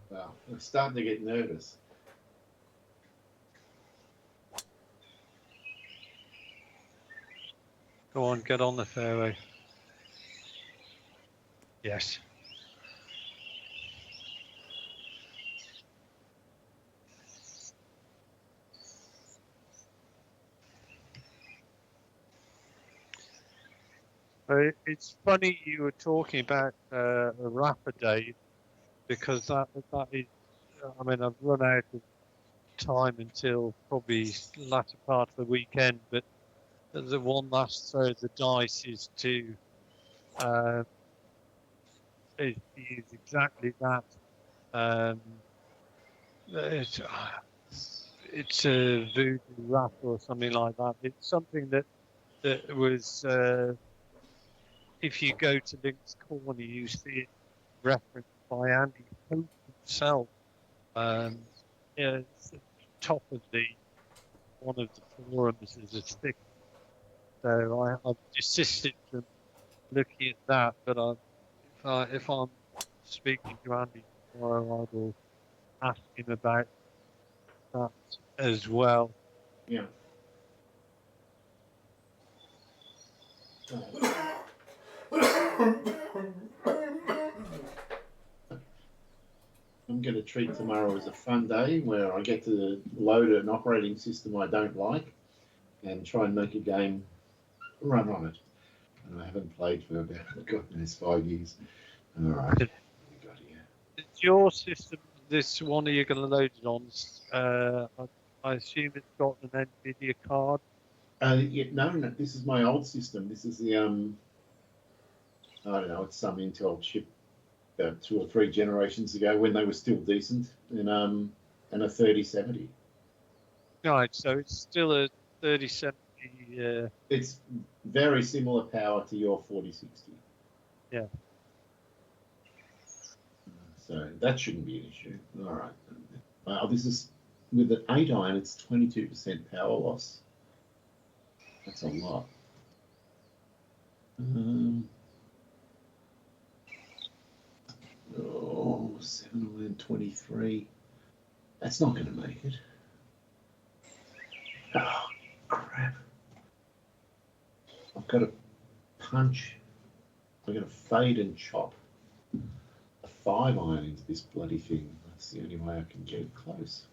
Well, I'm starting to get nervous. Go on, get on the fairway. Yes. It's funny you were talking about a rapper day, because that is, I mean, I've run out of time until probably latter part of the weekend, but the one last throw of the dice is to is exactly that. It's a voodoo rap or something like that. It's something that was, if you go to Link's Corner, you see it referenced by Andy Pope himself. It's at the top of one of the forums as a stick. So I've desisted from looking at that, but if I'm speaking to Andy tomorrow, I will ask him about that as well. Yeah. I'm going to treat tomorrow as a fun day where I get to load an operating system I don't like and try and make a game run on it. and I haven't played for about God knows 5 years. All right, what we got here? Is your system, this one you're going to load it on, I assume it's got an NVIDIA card? Yeah, no, this is my old system. This is the I don't know, it's some Intel chip about 2 or 3 generations ago when they were still decent, and a 3070. Right, so it's still a 3070. It's very similar power to your 4060. Yeah. So that shouldn't be an issue. All right. This is with an 8 iron. It's 22% power loss. That's a lot. 723. That's not going to make it. Oh, crap. I've got to punch. I've got to fade and chop a 5 iron into this bloody thing. That's the only way I can get it close.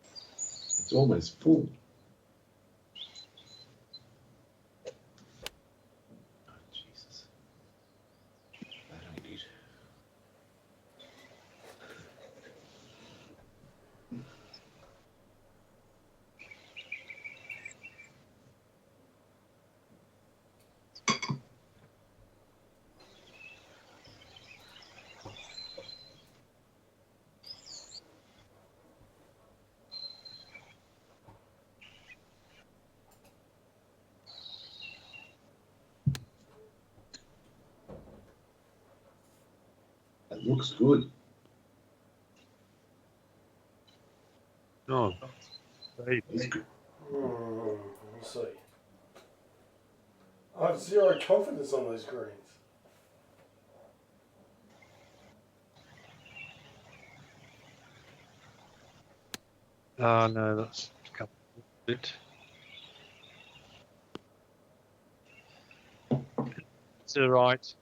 It's almost full. Oh, Jesus. That ain't it. That looks good. Oh, very It's good. We'll see. I have zero confidence on these greens. Oh, no, that's a couple of bit. It's all right.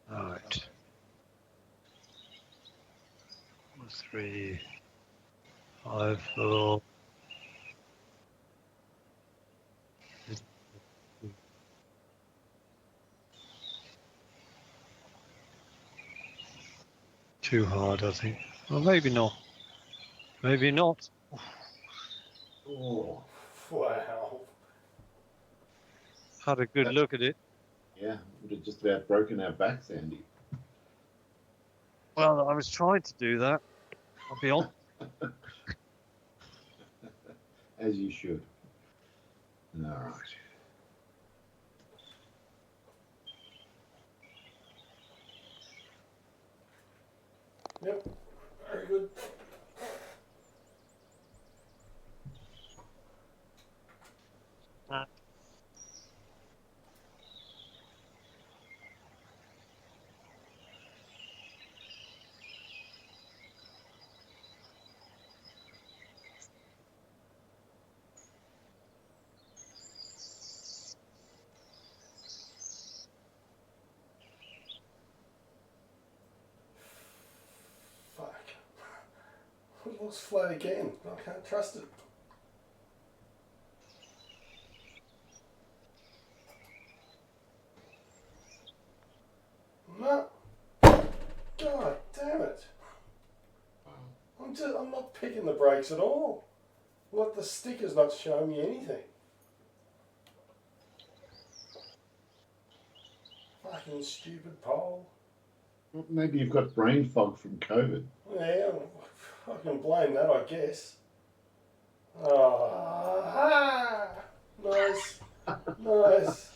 All right. 3, 5, 4. Too hard, I think. Well, maybe not. Maybe not. Oh, Wow. Had a good look at it. yeah. Would have just about broken our backs, Andy. Well, I was trying to do that. I'll be honest. As you should. All right. Yep. Very good. Fuck. It looks flat again. I can't trust it. No. God damn it. I'm not picking the brakes at all. Look, the sticker's not showing me anything. Fucking stupid pole. Well, maybe you've got brain fog from COVID. Yeah, I can blame that, I guess. Ah, nice. Nice.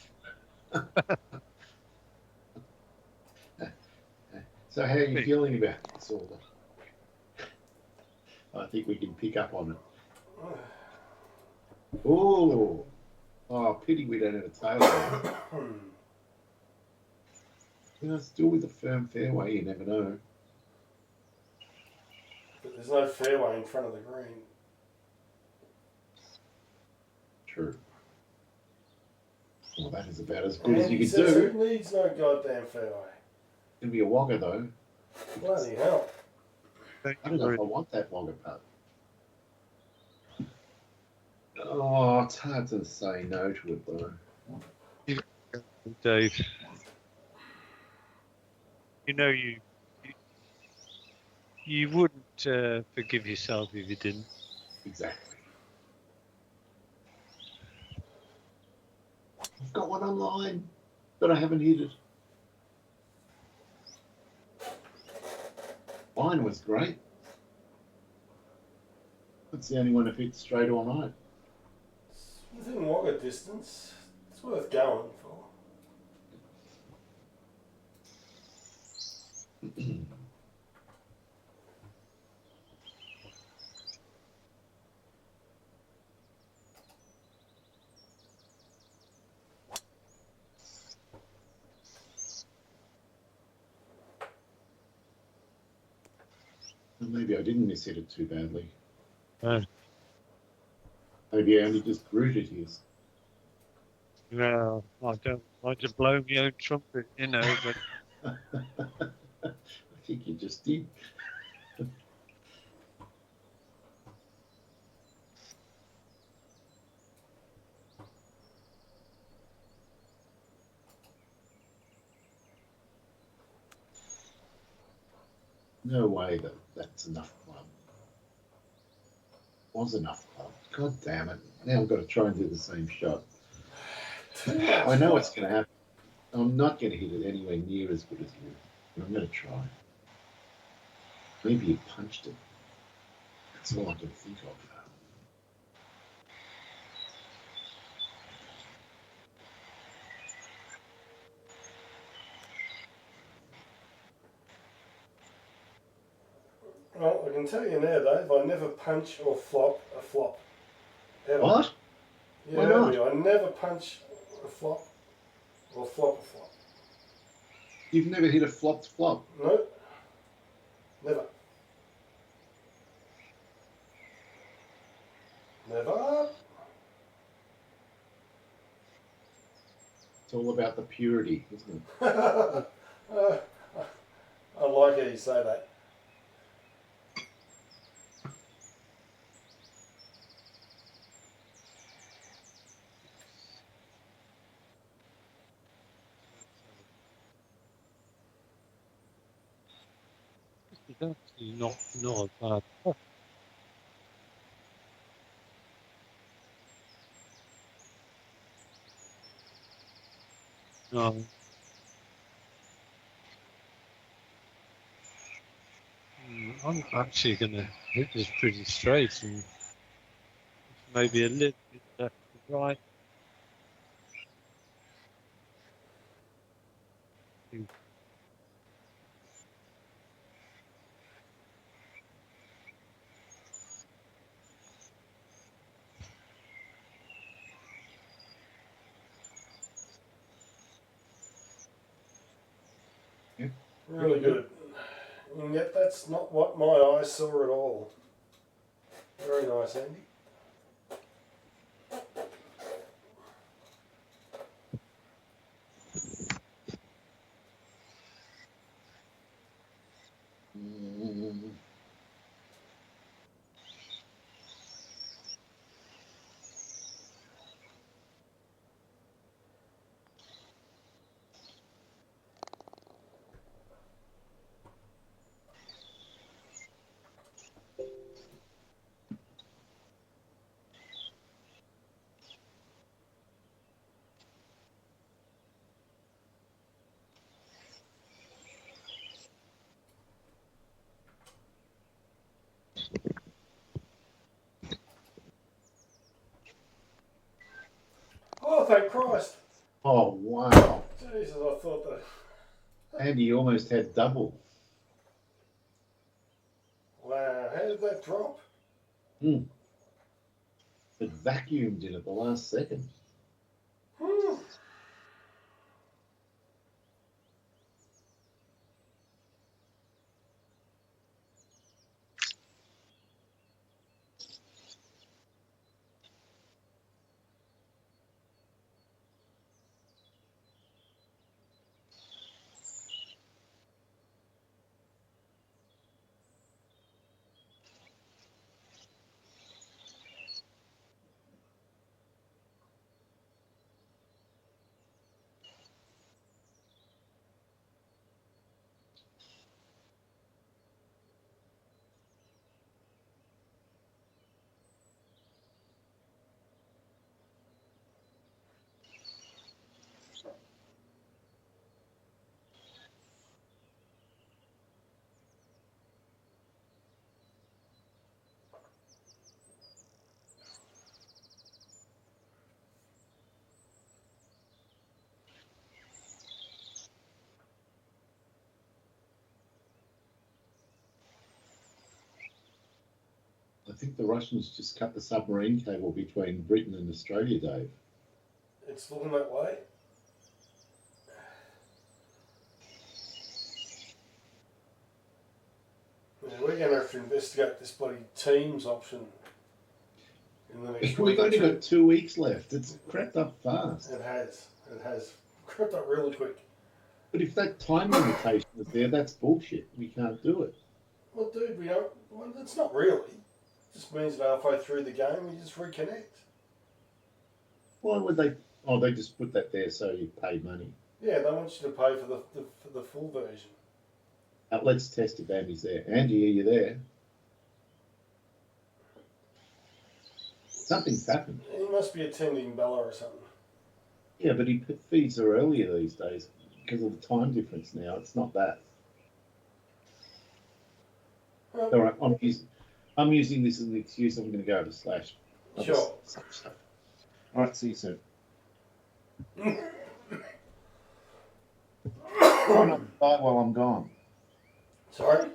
So how are you feeling about this order? I think we can pick up on it. Oh, pity we don't have a tailwind. Still with a firm fairway, you never know. But there's no fairway in front of the green. True. Well, that is about as good as you Andy could says do. who needs no goddamn fairway? It'll be a wogger though. Bloody hell. I don't know if I want that wogger putt. Oh, it's hard to say no to it though. Dave, you know you wouldn't forgive yourself if you didn't. Exactly. I've got one online, but I haven't hit it. Mine was great. That's the only one I've hit straight all night. It's within wogger distance. It's worth going for. Well, maybe I didn't miss hit it too badly. No, Maybe I only just rooted his. no, I don't like to blow my own trumpet, you know, but I think you just did. No way that that's enough club. Was enough club. God damn it. Now I've got to try and do the same shot. I know what's going to happen. I'm not going to hit it anywhere near as good as you, but I'm going to try. Maybe you punched it. That's all I can think of. Well, I can tell you now, Dave, I never punch or flop a flop. Ever. What? You Why heard not? me. I never punch a flop or flop a flop. You've never hit a flopped flop. No. Never. Never. It's all about the purity, isn't it? I like how you say that. it's actually not a bad putt. No. I'm actually going to hit this pretty straight and maybe a little bit left to right. Really good. And yet that's not what my eyes saw at all. Very nice, Andy. Mm. Oh, thank Christ. Oh, wow. Jesus, I thought that. Andy, you almost had double. Wow, how did that drop? Mm. It vacuumed in at the last second. Hmm. I think the Russians just cut the submarine cable between Britain and Australia, Dave. It's looking that way. Yeah, we're going to have to investigate this bloody Teams option in the next We've week or only two. got 2 weeks left. It's crept up fast. It has. It has. Crept up really quick. But if that time limitation is there, that's bullshit. We can't do it. Well, dude, we don't. Well, it's not really. It just means that halfway through the game, we just reconnect. Why would they? Oh, they just put that there so you pay money. Yeah, they want you to pay for the full version. Let's test if Andy's there. Andy, are you there? Something's happened. He must be attending Bella or something. Yeah, but he feeds her earlier these days because of the time difference now. It's not that. Well, All right, I'm using this as an excuse. I'm going to go to Slash. sure. All right, see you soon. Try not to die while I'm gone. Sorry?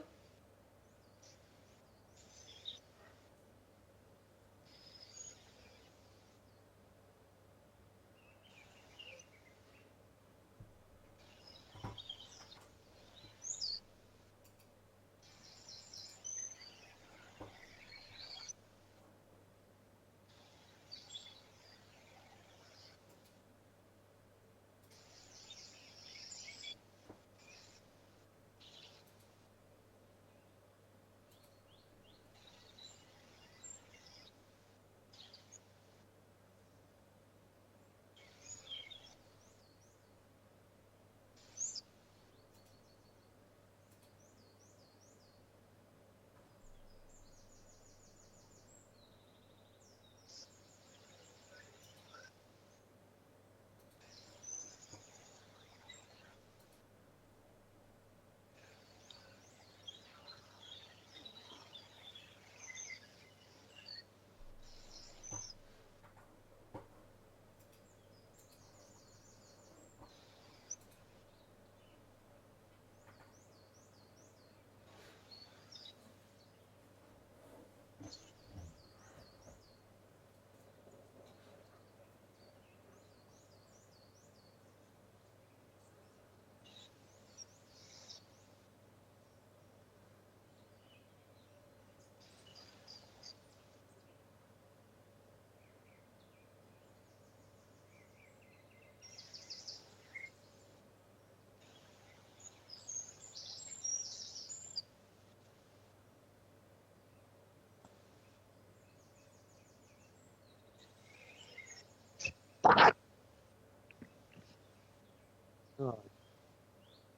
Oh,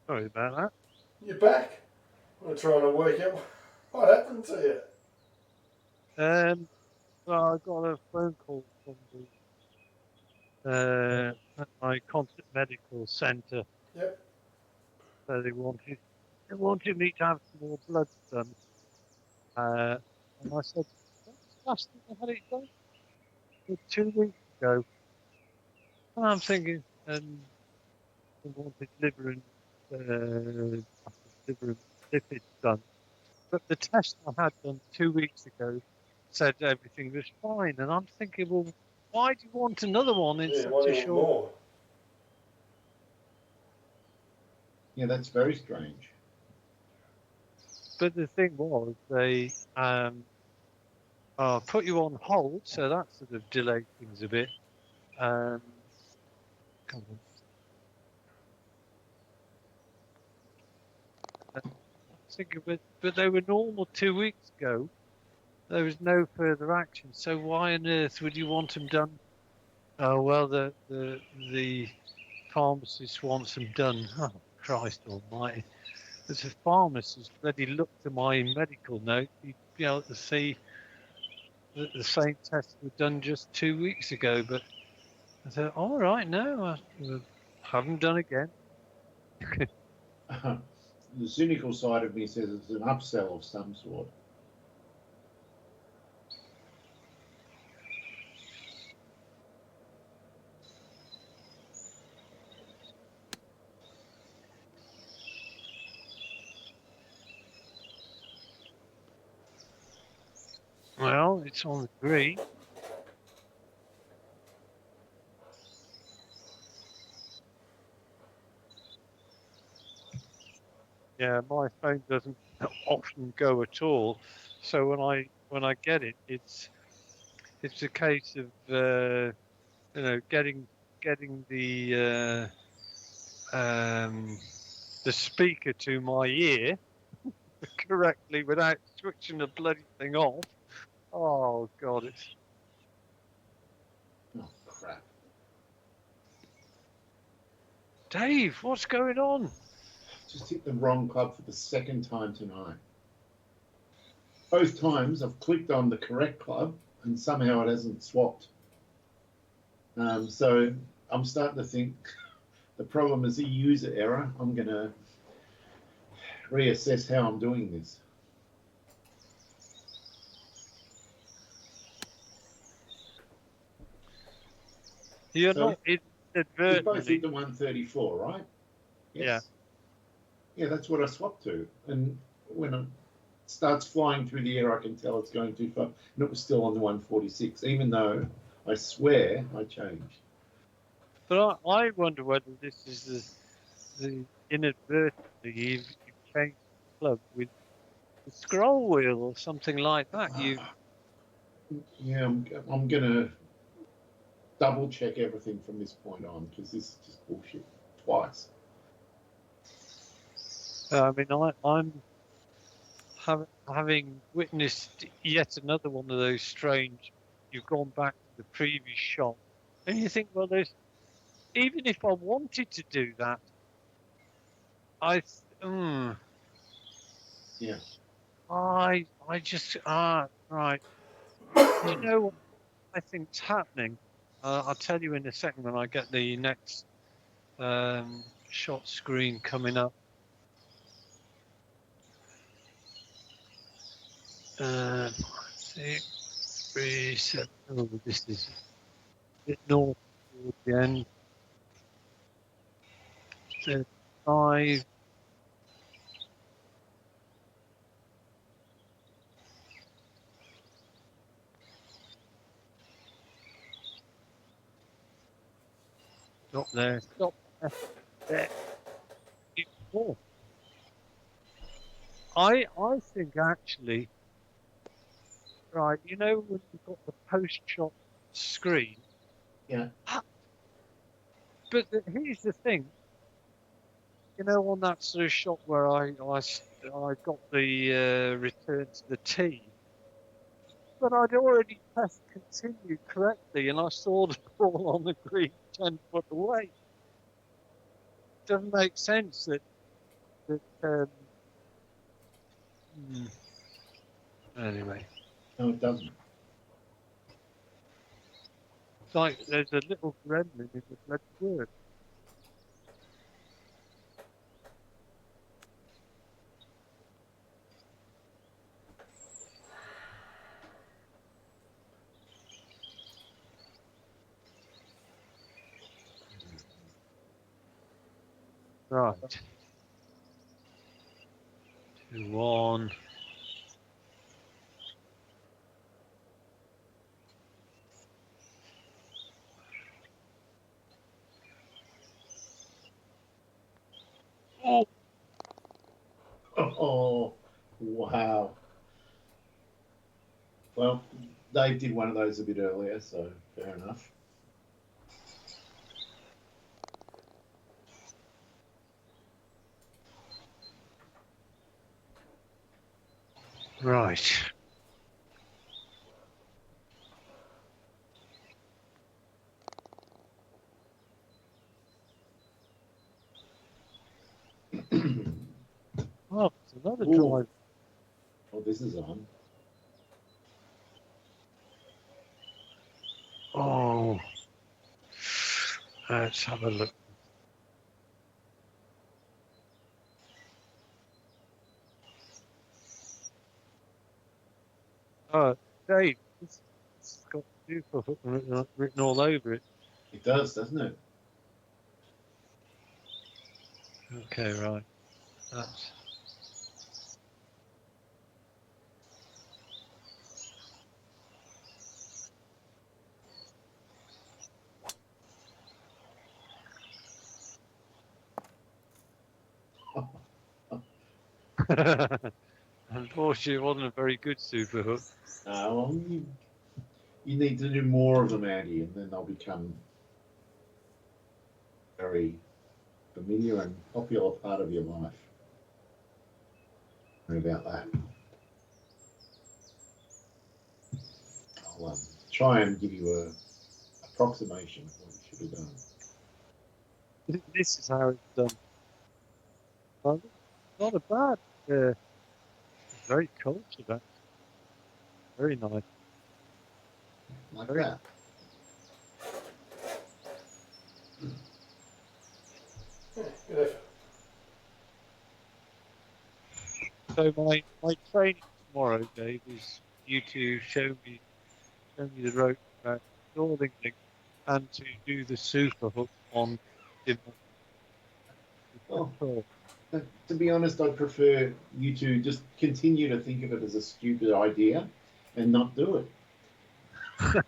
sorry about that. You're back? We're trying to work out what happened to you. Well, I got a phone call from at my concert medical centre. Yep. So they wanted me to have some more blood done. And I said, when's the last time I had it done? 2 weeks ago. And I'm thinking, they wanted liver and lipids done. But the test I had done 2 weeks ago said everything was fine, and I'm thinking, well, why do you want another one in Yeah, such why do a you want short? more? Yeah, that's very strange. But the thing was, they put you on hold, so that sort of delayed things a bit. Come on. Think of it, but they were normal 2 weeks ago. There was no further action. So why on earth would you want them done? Oh well, the pharmacist wants them done. Oh Christ Almighty! As a pharmacist, bloody looked at my medical note, you'd be able to see that the same tests were done just 2 weeks ago. But I said, all right, no, I haven't done again. The cynical side of me says it's an upsell of some sort. Well, it's on the green. Yeah, my phone doesn't often go at all. So when I get it, it's a case of getting the speaker to my ear correctly without switching the bloody thing off. Oh God, it's Oh, crap. Dave. What's going on? Just hit the wrong club for the second time tonight. Both times I've clicked on the correct club and somehow it hasn't swapped. So I'm starting to think the problem is a user error. I'm going to reassess how I'm doing this. You're So not we both inadvertently. hit the 134, right? Yes. Yeah, that's what I swapped to. And when it starts flying through the air, I can tell it's going too far. And it was still on the 146, even though I swear I changed. But I wonder whether this is the inadvertently you've changed the club with the scroll wheel or something like that. Yeah, I'm going to double check everything from this point on because this is just bullshit twice. I mean, I'm having witnessed yet another one of those strange. You've gone back to the previous shot, and you think, well, there's even if I wanted to do that, I Yeah. I just right. Do you know what I think's happening? I'll tell you in a second when I get the next shot screen coming up. 6, 3, 7. Oh, this is a bit north towards the end. 35. Stop there. Stop there. There. Oh, I think actually, right. You know when you've got the post shot screen. Yeah. But here's the thing. You know, on that sort of shot where I got the return to the tee, but I'd already pressed continue correctly, and I saw the ball on the green 10 foot away. Doesn't make sense that anyway. No, it doesn't. It's like there's a little gremlin in the bloody word. Right. 2-1. Wow. Well, Dave did one of those a bit earlier, so fair enough. Right. Oh, it's another Ooh. drive. Oh, this is on. Oh. Let's have a look. Oh, Dave, this has got super hook written all over it. It does, doesn't it? Okay, right. That's unfortunately, it wasn't a very good super hook. Well, you need to do more of them, Andy, and then they'll become very familiar and popular part of your life. Sorry about that. I'll try and give you a approximation of what you should have done. This is how it's done. Well, not a bad. It's very cultured, actually. Very nice. Like Very that. Yeah, good effort. So my training tomorrow, Dave, is you to show me the rope about installing things and to do the super hook on the Oh, control. to be honest, I'd prefer you to just continue to think of it as a stupid idea and not do it.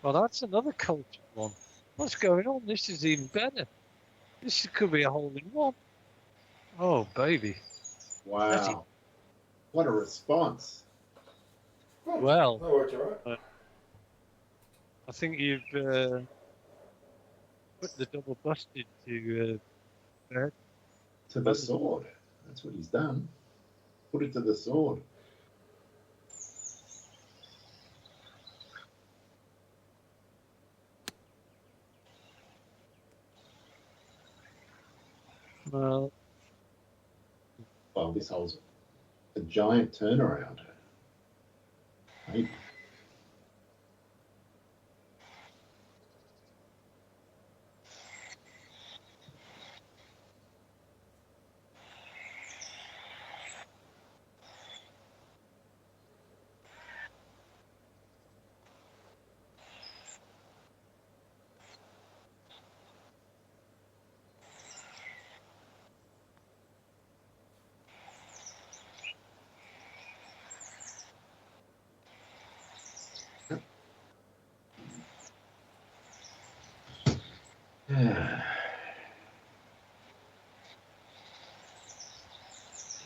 Well, that's another cultured one. What's going on? This is even better. This could be a hole in one. Oh, baby. Wow. What a response. Well, That worked all right. I think you've put the double busted to bed. To the sword. That's what he's done. Put it to the sword. Well, Well, this hole's a giant turnaround. Maybe.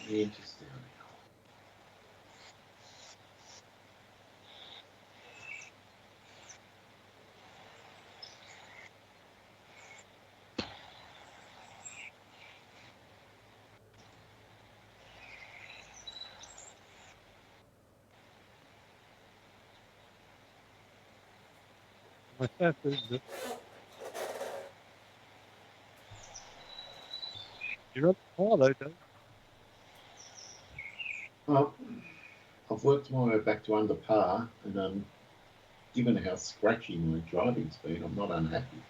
Interesting. my first isn't it? You're up Harlow, don't Well, I've worked my way back to under par, and given how scratchy my driving's been, I'm not unhappy.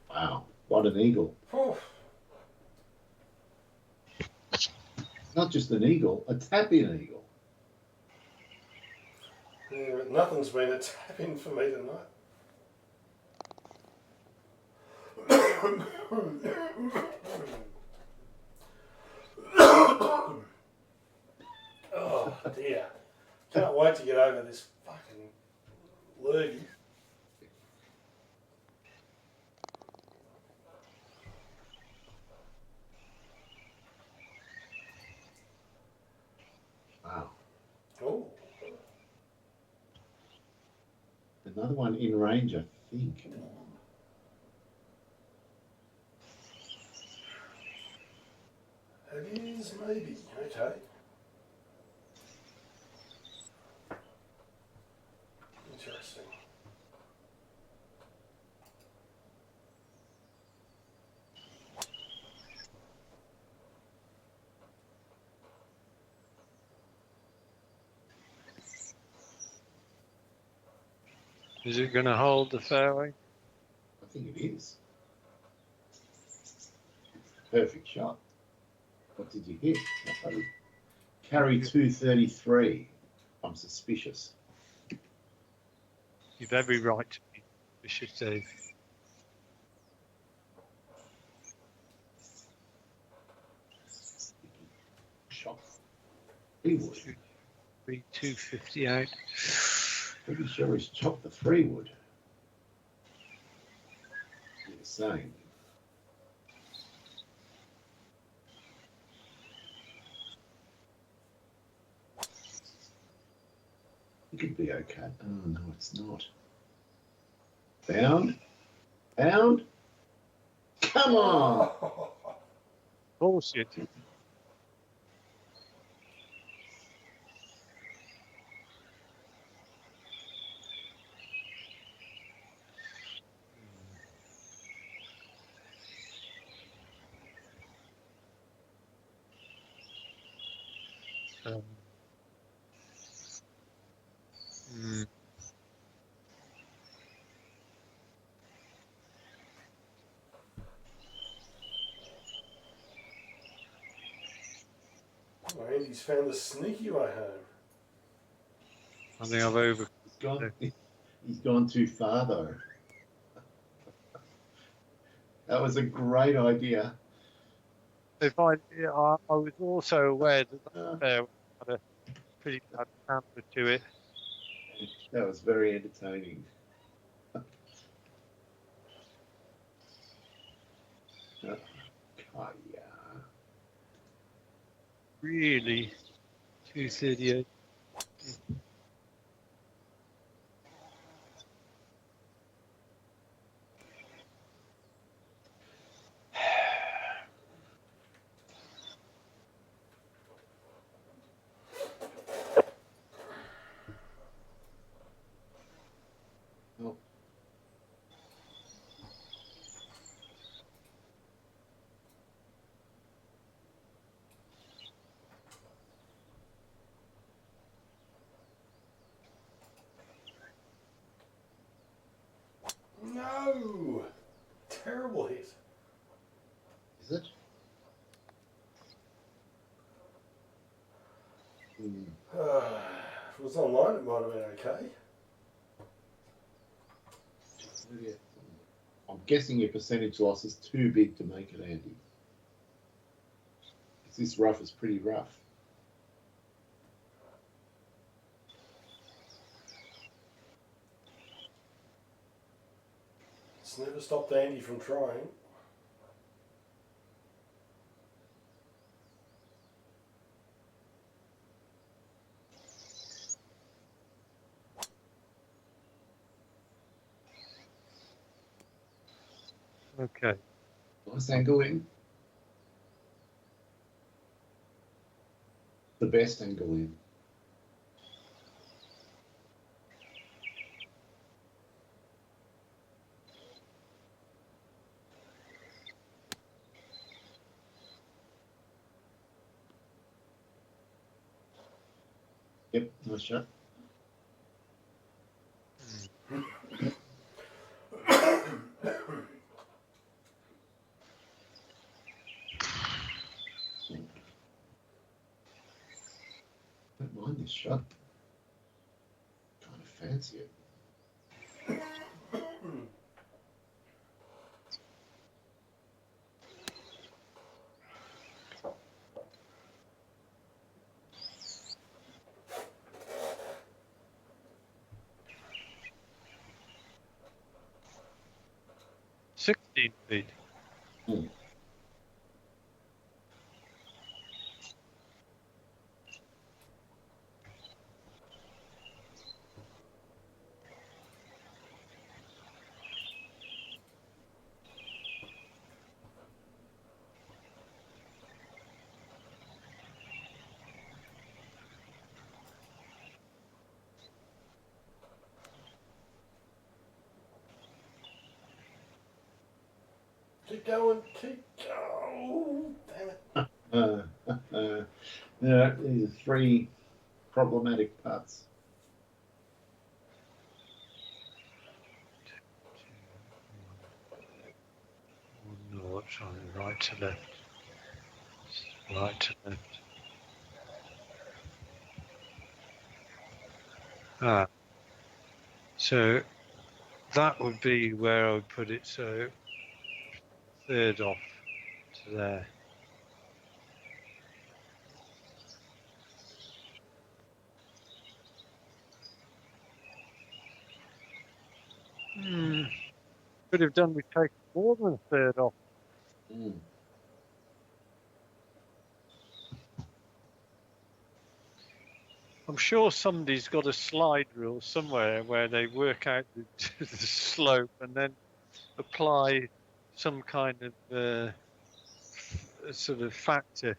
Wow, what an eagle. Whew. Not just an eagle, a tap-in eagle. Yeah, but nothing's been a tap-in for me tonight. Oh dear. Can't wait wait to get over this fucking lurgy. Wow. Oh, Another one in range, I think. it is maybe. Okay. Interesting. Is it going to hold the fairway? I think it is. Perfect shot. What did you hit? Carry 233. I'm suspicious. You've every right to be suspicious, Dave. Shot. He would. 258. Pretty sure he's chopped the 3-wood. You're the same. It could be okay. Oh, no, it's not. Bound? Bound? Come on! Bullshit. Um, mm, Oh, Andy's found a sneaky way home. I think I've over. He's gone too far, though. That was a great idea. If I was also aware that Uh, fairway had a pretty bad camber to it. that was very entertaining. Kaya. Really, 238. Oh. No! Terrible hit. Is it? Hmm. If it was online, it might have been okay. I'm guessing your percentage loss is too big to make it, Andy. Because this rough is pretty rough. It's never stopped Andy from trying. Okay. Nice angle in. The best angle in. Yep, nice shot. Don't mind this shot. Kind of fancy it. 16 feet. Hmm. Keep going, keep going. Damn it. Yeah, these are 3 problematic putts. Oh, no, what's on right to left? Right to left. Ah, so that would be where I would put it. So 3rd off to there. Could have done with taking more than a 3rd off. Mm. I'm sure somebody's got a slide rule somewhere where they work out the slope and then apply some kind of sort of factor.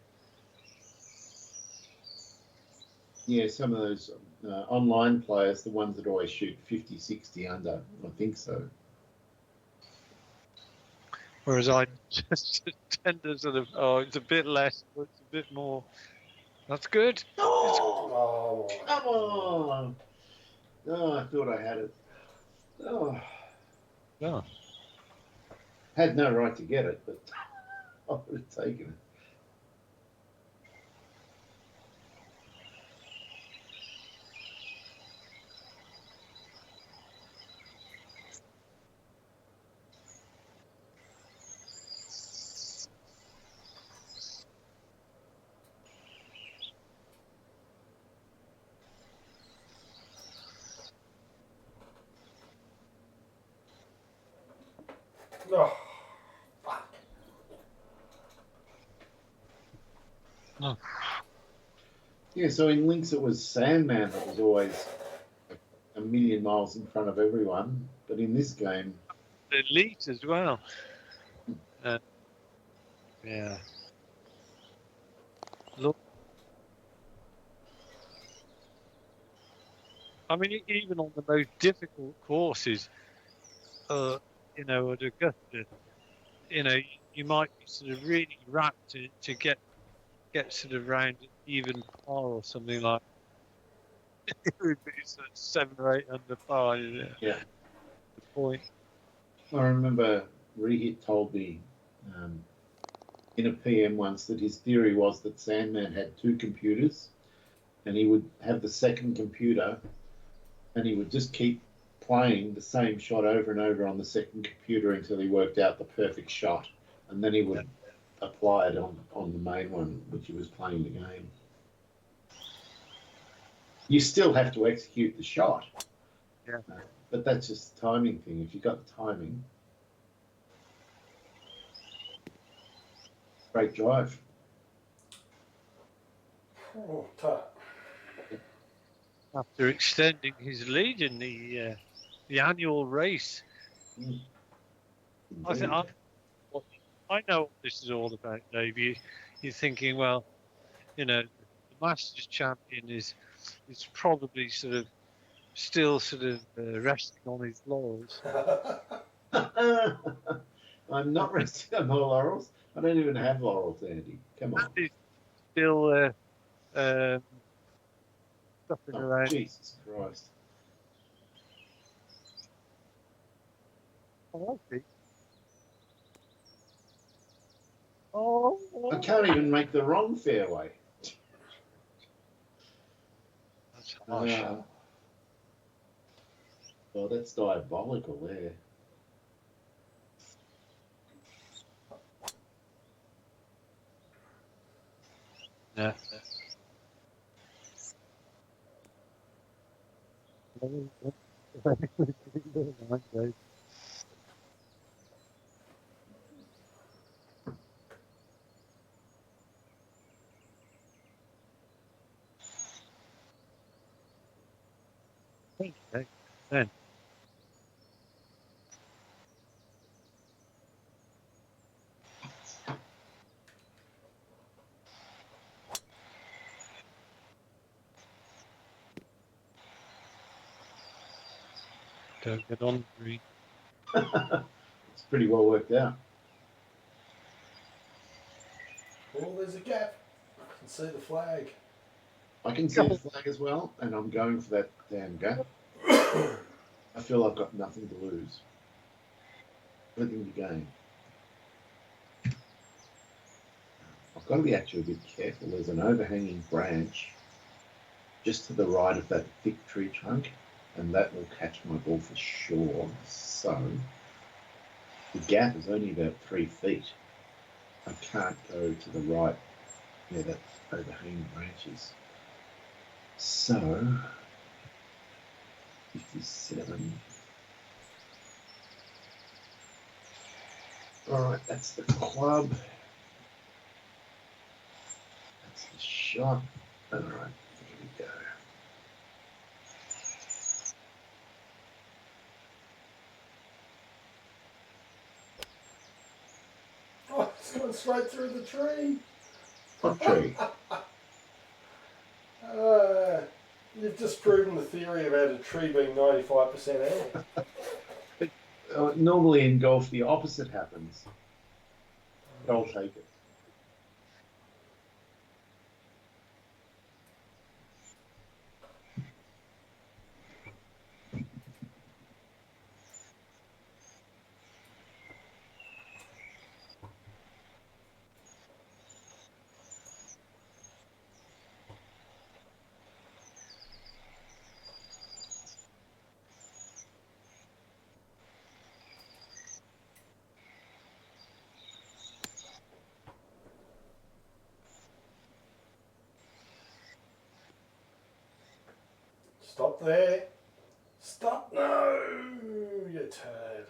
Yeah, some of those online players, the ones that always shoot 50, 60 under, I think so. Whereas I just tend to sort of, oh, it's a bit less, but it's a bit more. That's good. Oh, Oh, come on! Oh, I thought I had it. Oh, Yeah. had no right to get it, but I would have taken it. oh, fuck. Oh. Yeah, so in links it was Sandman that was always a million miles in front of everyone, but in this game, Elite as well. Yeah. Look, I mean, even on the most difficult courses, at Augusta, you might be sort of really wrapped to get sort of round even par or something like it would be sort of 7 or 8 under par. yeah, The point. I remember Rehit told me um, in a PM once that his theory was that Sandman had 2 computers, and he would have the second computer, and he would just keep playing the same shot over and over on the second computer until he worked out the perfect shot, and then he would apply it on the main one, which he was playing the game. You still have to execute the shot, Yeah. but that's just a timing thing. If you got the timing, great drive. Oh, tough. After extending his lead in the annual race, Mm, I think indeed. I know what this is all about, Dave. You're thinking, well, the Masters champion is probably sort of still sort of resting on his laurels. I'm not resting on my laurels. I don't even have laurels, Andy. Come on. He's still um, stuffing Oh, around. Jesus Christ. Oh, I see. Oh, I can't even make the wrong fairway. that's harsh. Well, that's diabolical there. Yeah. then. Don't get on green. It's pretty well worked out. Oh, there's a gap. I can see the flag. I can see the flag as well, and I'm going for that damn gap. I feel I've got nothing to lose. Everything to gain. I've got to be actually a bit careful. There's an overhanging branch just to the right of that thick tree trunk, and that will catch my ball for sure. So the gap is only about 3 feet. I can't go to the right where that overhanging branch is. So 57. All right, that's the club. That's the shot. All right, here we go. Oh, it's going straight through the tree. What tree? You've just proven the theory about a tree being 95% air. Normally in golf, the opposite happens. But I'll take it. Stop there. Stop. No, you turd.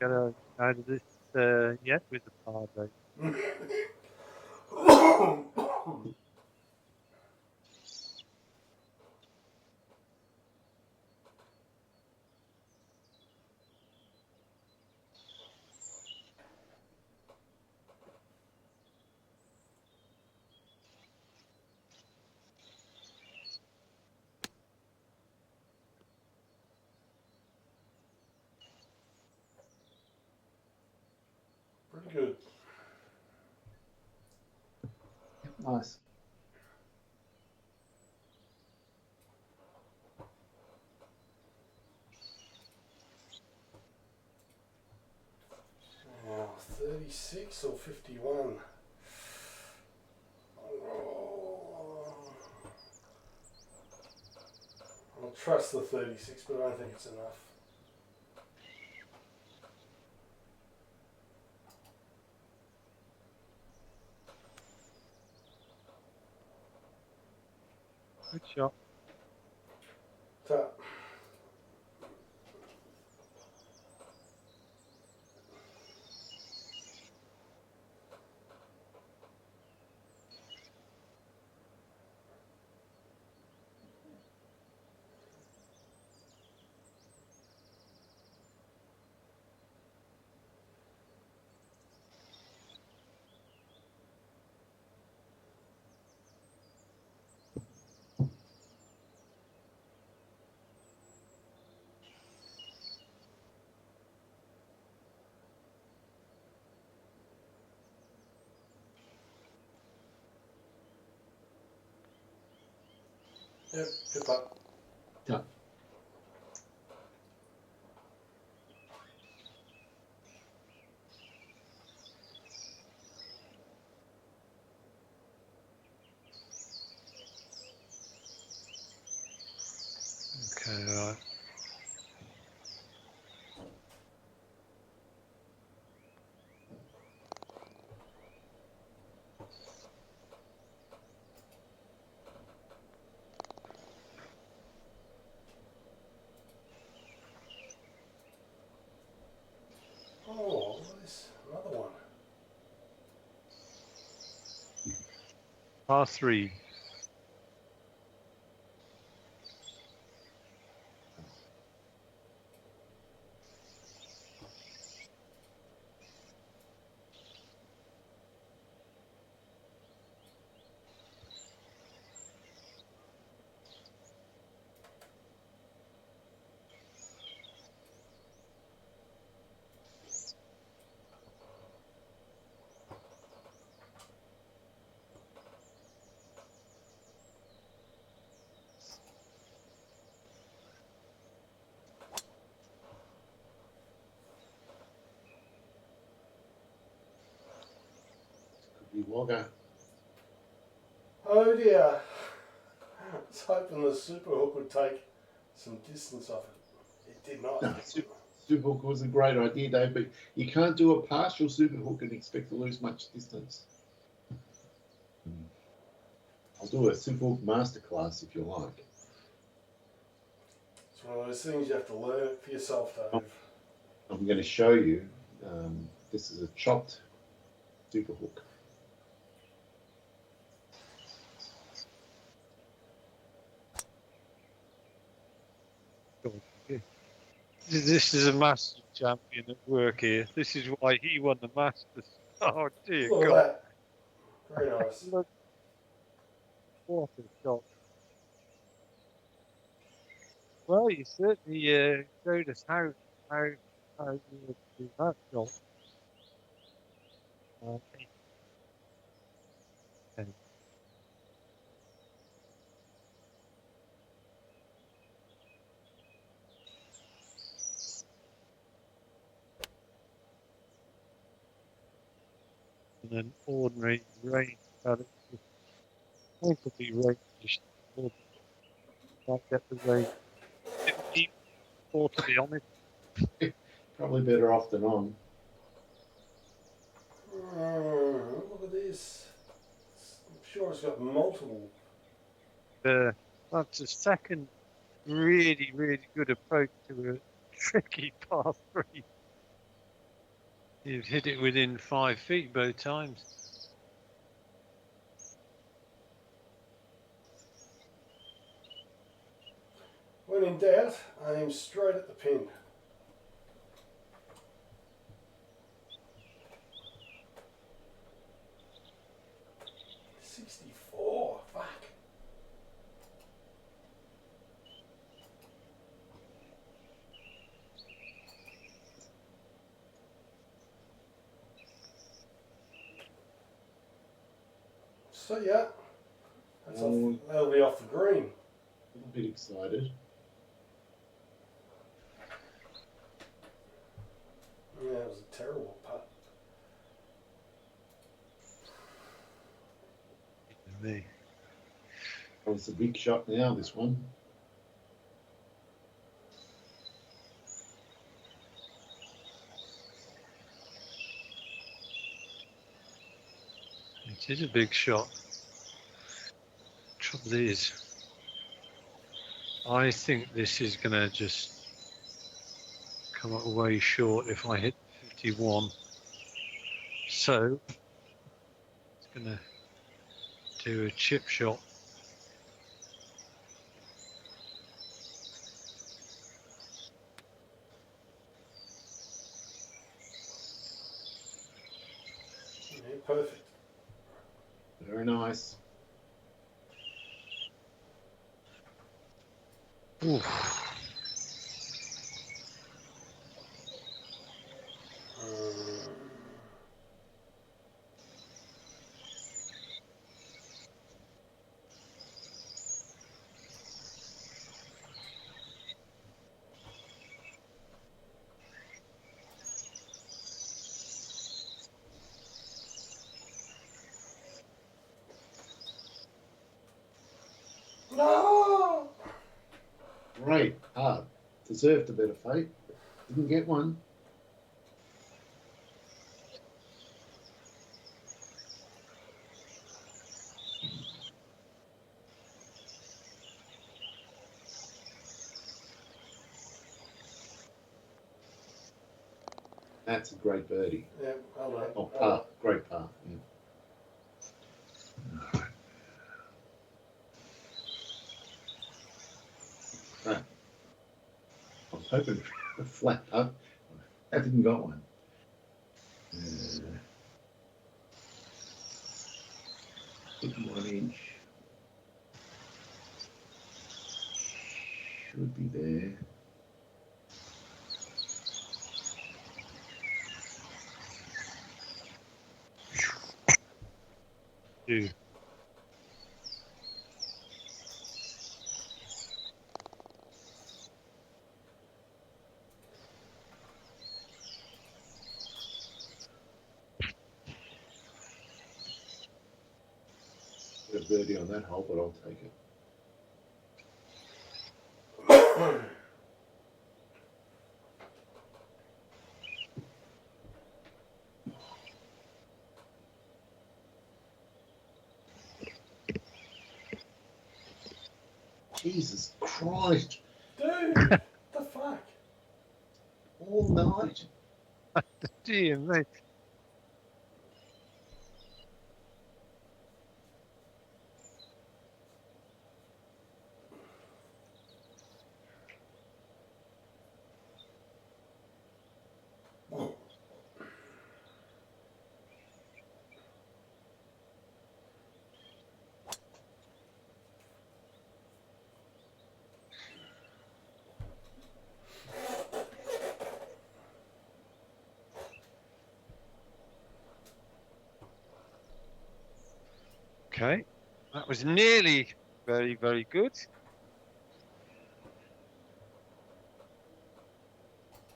Get out of this yet with the par break. Pretty good. Nice. Now, 36 or 51? Oh, I'll trust the 36, but I don't think it's enough. Good shot. Tap. Yep, good putt. Tough. Okay, right. Oh, look at this. Another one. Par 3. Could be Wagga. Oh dear. I was hoping the super hook would take some distance off it. It did not. No, super hook was a great idea, Dave, but you can't do a partial super hook and expect to lose much distance. I'll do a super hook masterclass if you like. It's one of those things you have to learn it for yourself, Dave. I'm going to show you. This is a chopped super hook. This is a Masters champion at work here. This is why he won the Masters. Oh dear Look God! at that. Very nice. Look, what a shot! Well, you certainly showed us how you do that shot. Okay. And an ordinary rain, but it's going to be rain. Can't get the rain. Didn't need more, to be honest. Probably better off than on. Look at this. I'm sure it's got multiple. That's a second really, really good approach to a tricky par 3. You've hit it within 5 feet both times. When in doubt, aim straight at the pin. $64. Fuck. So yeah, that'll be off the green. A little bit excited. Yeah, it was a terrible putt. Me. Oh, it's a big shot now, this one. It is a big shot. Trouble is, I think this is going to just come up way short if I hit 51. So, it's going to do a chip shot. Yeah, perfect. Very nice. Oof. No! Great putt. Deserved a better fate. Didn't get one. That's a great birdie. Yeah, well done. Oh, par. Great par. Yeah. Right. I was hoping for a flat putt. I didn't got one. Uh, 51 inch. Should be there. Two. Got a birdie on that hole, but I'll take it. Jesus Christ. Dude, what the fuck? All night. Dear me. Okay, that was nearly very, very good.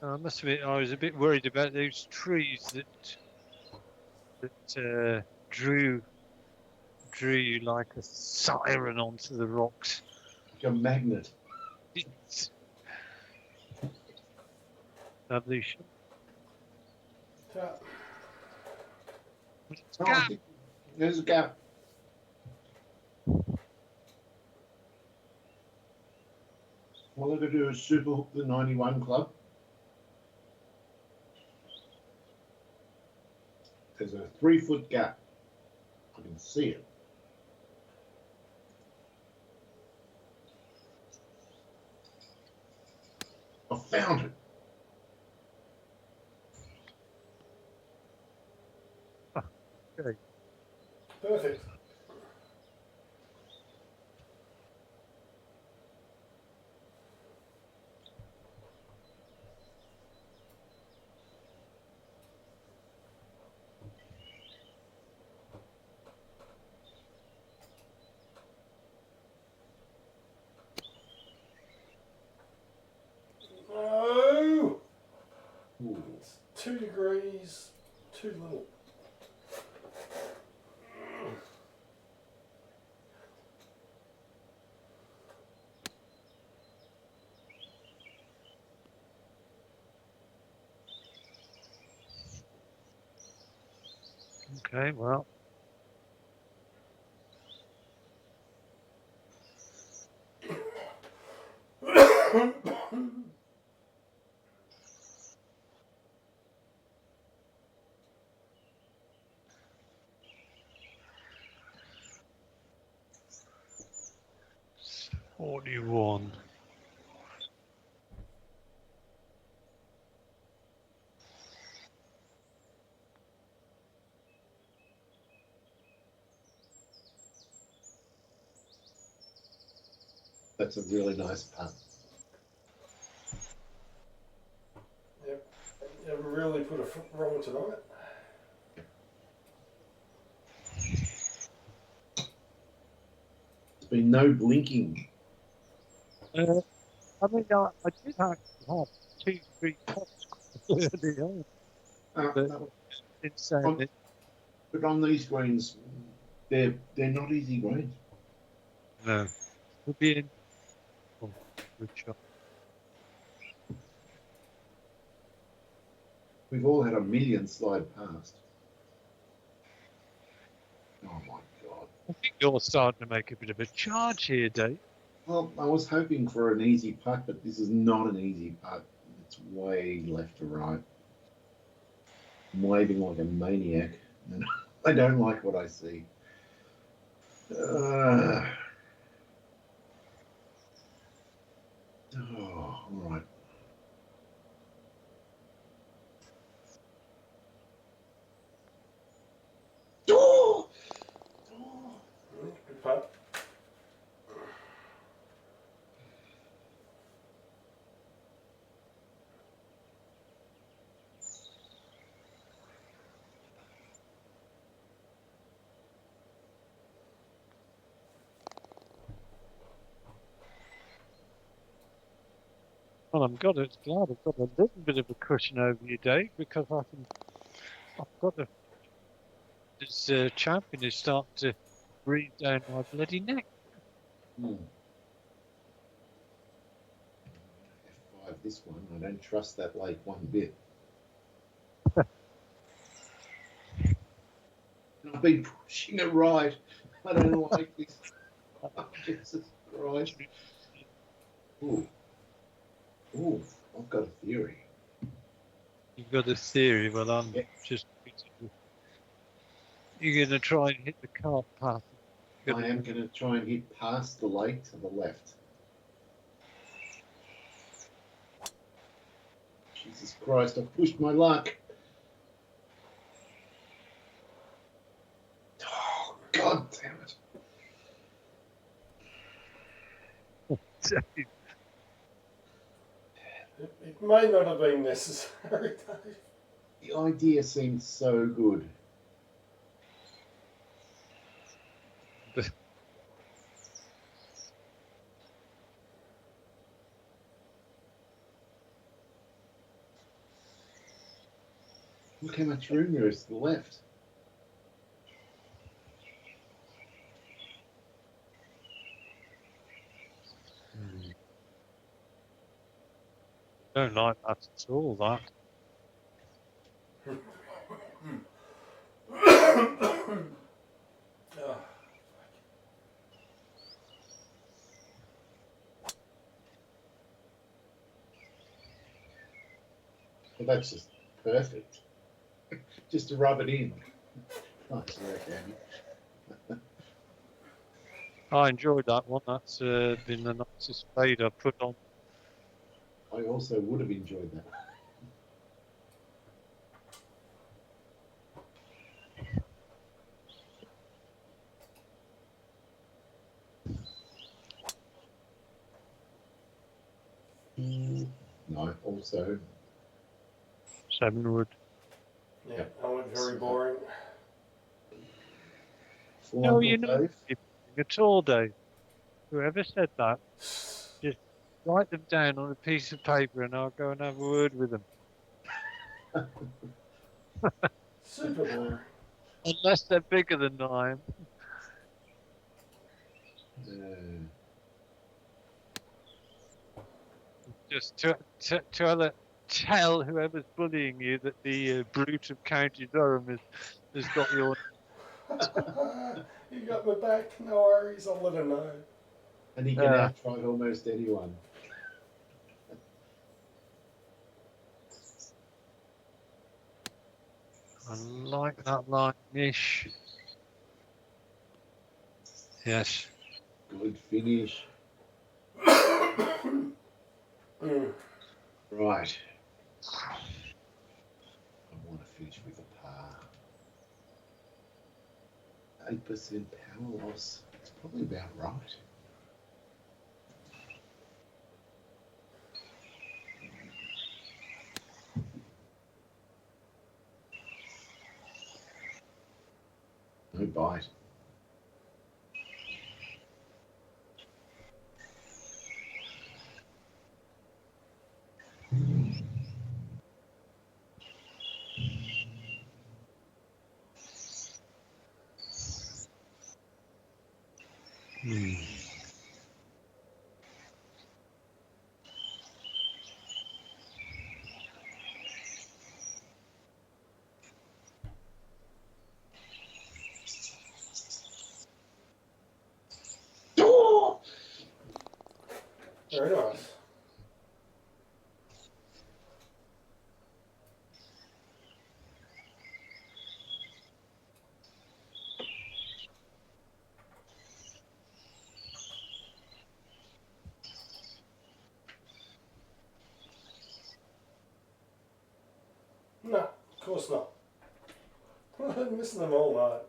I must admit, I was a bit worried about those trees that drew you like a siren onto the rocks. Like a magnet. It's lovely shot. Tap. Oh, I think there's a gap. All I got to do is super hook the 91 club. There's a 3-foot gap. I can see it. I found it. Okay. Perfect. No! Ooh. It's 2 degrees too little. Okay, well. It's 41. That's a really nice putt. Yep. Never really put a foot wrong tonight. There's been no blinking. I mean, I did actually have 2, 3 pots early on. But No, it's saying on- that but on these greens, they're not easy greens. no. Could be in. Oh, good shot. We've all had a million slide past. Oh my God. I think you're starting to make a bit of a charge here, Dave. Well, I was hoping for an easy putt, but this is not an easy putt. It's way left to right. I'm waving like a maniac, and I don't like what I see. Oh, all right. Oh! Oh! Good putt. Well, I'm glad I've got a little bit of a cushion over you, Dave, because I've got this champion is starting to breathe down my bloody neck. Hmm. F5 this one. I don't trust that lake one bit. I've been pushing it right. I don't like this. Oh, Jesus Christ. Ooh. Ooh, I've got a theory. You've got a theory, well, I'm Yeah. just. You're going to try and hit the cart path. I am going to try and hit past the lake to the left. Jesus Christ, I've pushed my luck. Oh, God damn it. It may not have been necessary, Dave. The idea seemed so good. Look how much room there is to the left. Don't like that at all, that. Oh, Well, that's just perfect. Just to rub it in. Nice work, Andy. I enjoyed that one. That's been the nicest fade I've put on. I also would have enjoyed that. No, also. 7 wood. yeah, I went very boring. Full No, Uncle you're not Dave. at all, Dave. Whoever said that, just write them down on a piece of paper and I'll go and have a word with them. Super boring. Unless they're bigger than I am. Just tell whoever's bullying you that the brute of County Durham has got your. You got my back. No worries. I'll let him know. And he can out-try almost anyone. I like that line, Nish. Yes. Good finish. Right. I want to finish with a par. 8% power loss. It's probably about right. No bite. Very nice. No, of course not. I'm missing them all, mate.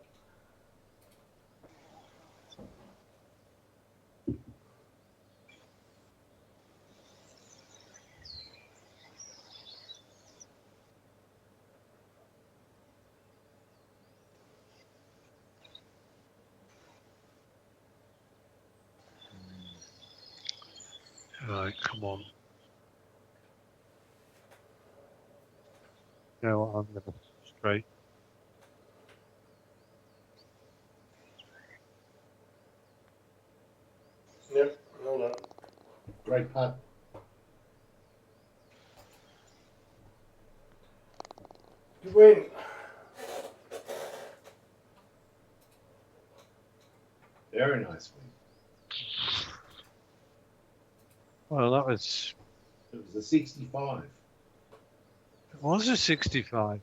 Right, come on. No, I'm never straight. Yep, hold on. Great putt. Good win. Very nice win. Well, that was It was a 65. it was a 65.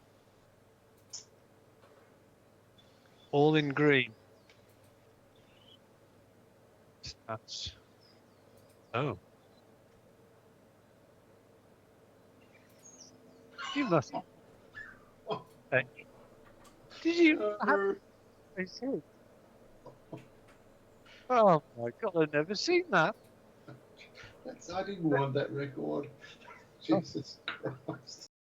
All in green. Stats. Oh. You must. Hey, did you have a hit? Oh my God, I've never seen that. I didn't want that record. Jesus Christ.